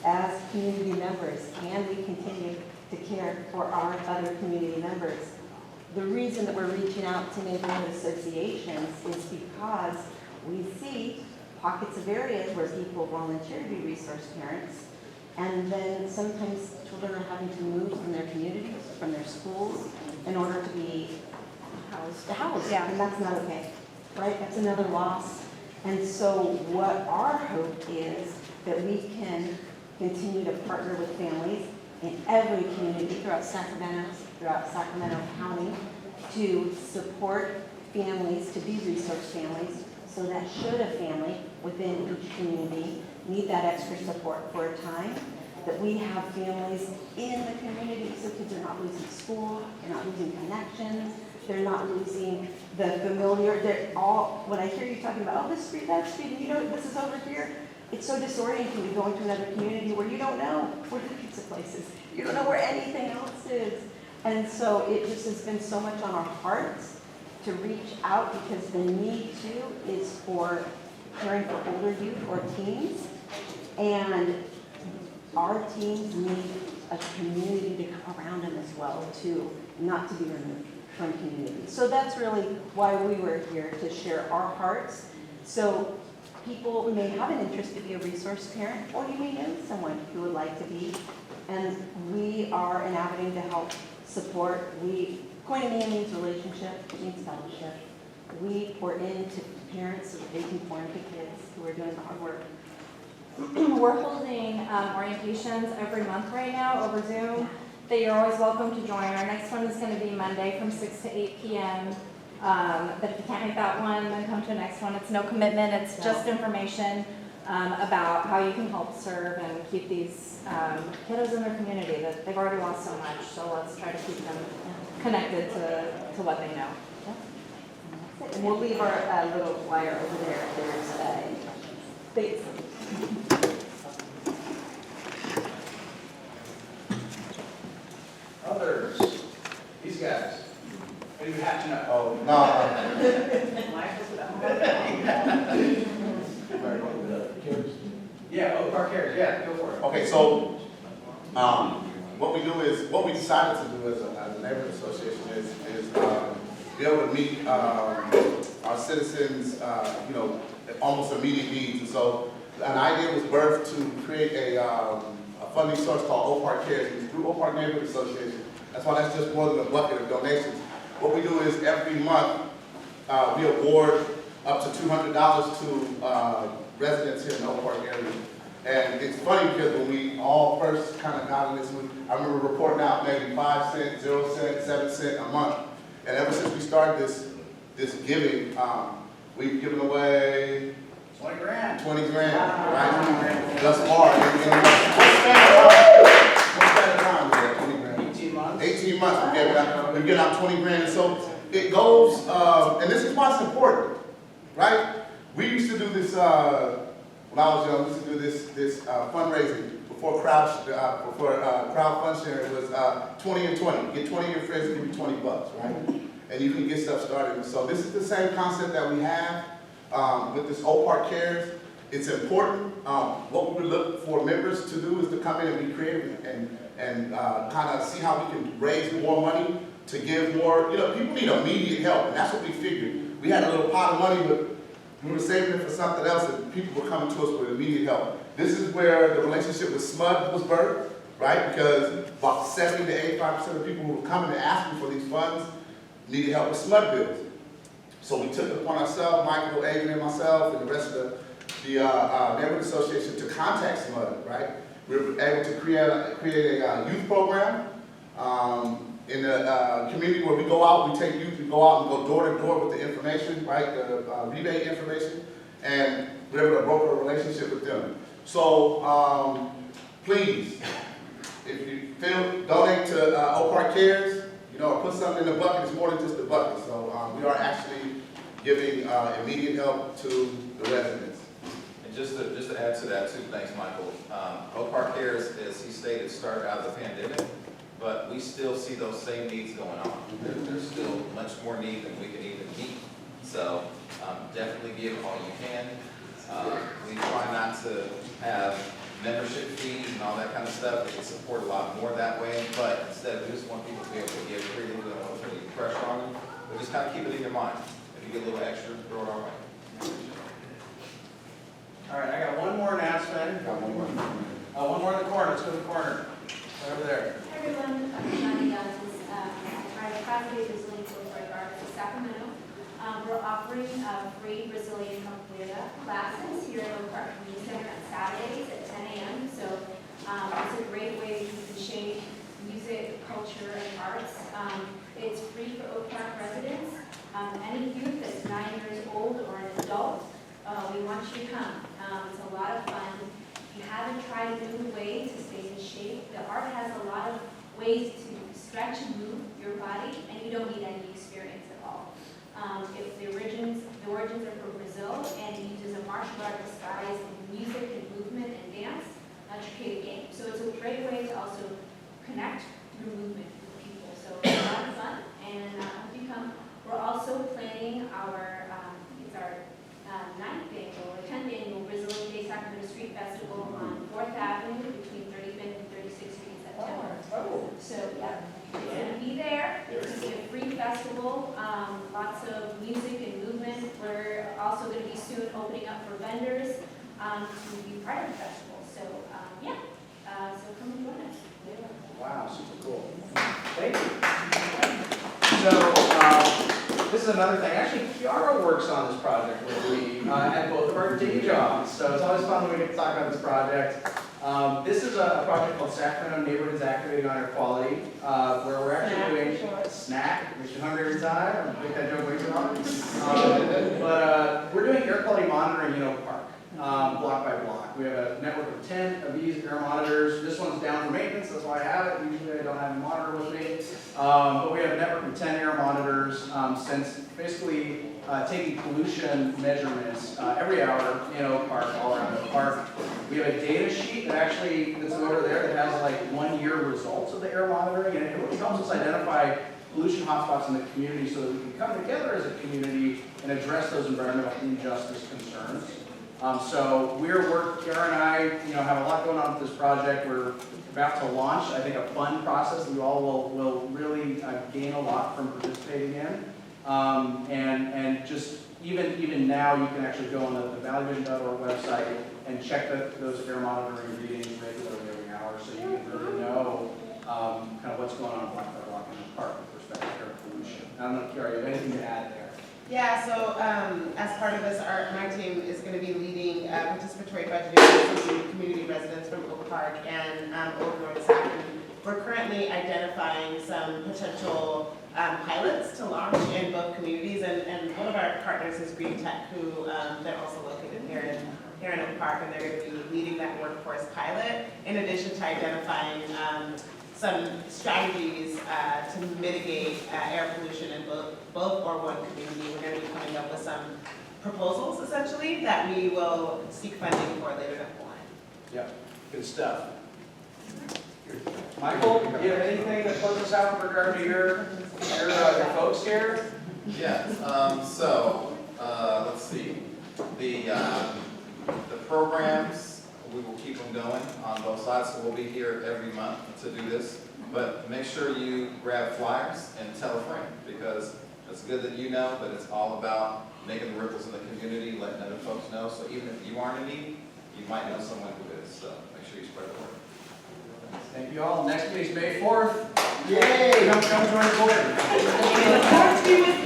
As community members, can we continue to care for our other community members? The reason that we're reaching out to neighborhood associations is because we see pockets of areas where people volunteer to be resource parents, and then sometimes children are having to move from their communities, from their schools, in order to be housed. Yeah, and that's not okay, right? That's another loss. And so what our hope is that we can continue to partner with families in every community throughout Sacramento County to support families to be resource families, so that should a family within each community need that extra support for a time, that we have families in the community so kids are not losing school, they're not losing connections, they're not losing the familiar, they're all, when I hear you talking about, oh, this street, that street, and you know, this is over here, it's so disorienting to go into another community where you don't know where the pizza place is. You don't know where anything else is. And so it just has been so much on our hearts to reach out, because the need to is for caring for older youth or teens. And our teens need a community to come around them as well too, not to be removed from community. So that's really why we were here, to share our hearts. So people may have an interest to be a resource parent, or you may know someone who would like to be, and we are an avenue to help support. Koinonia means relationship, it means fellowship. We pour into parents so that they can pour into kids who are doing the hard work. We're holding orientations every month right now over Zoom that you're always welcome to join. Our next one is going to be Monday from 6 to 8 p.m. But if you can't make that one, then come to the next one. It's no commitment, it's just information about how you can help serve and keep these kiddos in their community that they've already lost so much. So let's try to keep them connected to what they know. And we'll leave our little flyer over there if there's a space. Others, these guys, what do you have to know? Oh, no. Yeah, Oak Park Cares, yeah, go for it. Okay, so, what we do is, what we decided to do as a neighborhood association is be able to meet our citizens, almost immediate needs. And so, an idea was birthed to create a funding source called Oak Park Cares. It's through Oak Park Neighborhood Association. That's why that's just more than a bucket of donations. What we do is every month, we award up to $200 to residents here in the Oak Park area. And it's funny because when we all first kind of got in this, I remember reporting out maybe 5 cents, 0 cents, 7 cents a month. And ever since we started this giving, we've given away 20 grand. 20 grand, right? Thus far. What's that time? 20 grand. 18 months. 18 months. We've given out 20 grand. So it goes, and this is why it's important, right? We used to do this, when I was young, we used to do this fundraising before crowd fund sharing. It was 20 and 20. Get 20 of your friends, give you $20, right? And you can get stuff started. So this is the same concept that we have with this Oak Park Cares. It's important. What we would look for members to do is to come in and be creative and kind of see how we can raise more money to give more. People need immediate help, and that's what we figured. We had a little pot of money, but we were saving it for something else, and people were coming to us with immediate help. This is where the relationship with SMUD was birthed, right? Because about 70 to 85% of people who were coming and asking for these funds needed help with SMUD bills. So we took it upon ourselves, Michael, Adrian, and myself, and the rest of the neighborhood association to contact SMUD, right? We were able to create a youth program in the community where we go out, we take youth, we go out and go door to door with the information, right? The rebate information, and we're able to broker a relationship with them. So please, if you feel, donate to Oak Park Cares, or put something in the bucket. It's more than just a bucket. So we are actually giving immediate help to the residents. And just to add to that too, thanks Michael. Oak Park Cares, as he stated, started out of the pandemic, but we still see those same needs going on. There's still much more need than we can even meet. So definitely give all you can. We try not to have membership fees and all that kind of stuff. We can support a lot more that way, but instead we just want people to be able to give freely. We don't want to put any pressure on them, but just kind of keep it in your mind. If you get a little extra, throw it our way. All right, I got one more announcement. One more in the corner. Let's go to the corner. Right over there. Hi everyone, I'm Shani Young. Our class page is linked to Sacramento. We're offering free Brazilian capoeira classes here at Oak Park Community Center on Saturdays at 10 a.m. So it's a great way to shape music, culture, and arts. It's free for Oak Park residents. Any youth that's 9 years old or an adult, we want you to come. It's a lot of fun. If you haven't tried a new way to stay in shape, the art has a lot of ways to stretch and move your body, and you don't need any experience at all. If the origins are from Brazil, and it uses a martial art disguise in music and movement and dance to create a game. So it's a great way to also connect through movement with people. So it's a lot of fun, and I hope you come. We're also planning our, it's our 10th annual Brazilian Day Sacramento Street Festival on 4th Avenue between 35th and 36th Street in September. So yeah, it's going to be there. It's going to be a free festival, lots of music and movement. We're also going to be soon opening up for vendors to be part of the festival. So yeah, so come and join us. Wow, super cool. Thank you. So this is another thing. Actually, Kiara works on this project with me at both of our day jobs. So it's always fun when we get to talk about this project. This is a project called Sacramento Neighborhoods Activating on Air Quality, where we're actually doing snack, makes you hungry every time, I make that joke way too often. But we're doing air quality monitoring in Oak Park, block by block. We have a network of 10 of these air monitors. This one's down for maintenance, that's why I have it. Usually I don't have a monitor with me. But we have a network of 10 air monitors, since basically taking pollution measurements every hour in Oak Park, all around Oak Park. We have a data sheet that that's over there that has like 1 year results of the air monitoring, and it really helps us identify pollution hotspots in the community so that we can come together as a community and address those environmental injustice concerns. So Kara and I, have a lot going on with this project. We're about to launch, I think, a fun process that you all will really gain a lot from participating in. And just even now, you can actually go on the valleyvision.org website and check those air monitoring readings regularly every hour, so you can really know kind of what's going on block by block in the park with respect to air pollution. I don't know, Kiara, you have anything to add there? Yeah, so as part of this, my team is going to be leading participatory budgeting with some community residents from Oak Park and Old North Sacramento. We're currently identifying some potential pilots to launch in both communities, and one of our partners is Green Tech, who they're also located here in Oak Park, and they're going to be leading that workforce pilot, in addition to identifying some strategies to mitigate air pollution in both or one community. We're going to be coming up with some proposals, essentially, that we will seek funding for later down the line. Yeah, good stuff. Michael, do you have anything to close us out with regard to your folks here? Yes, let's see. The programs, we will keep them going on both sides, so we'll be here every month to do this. But make sure you grab flyers and tell a friend, because it's good that you know, but it's all about making the ripples in the community, letting other folks know. So even if you aren't in need, you might know someone who is, so make sure you spread the word. Thank you all. Next meeting is May 4th. Yay! Come join the board. We look forward to being with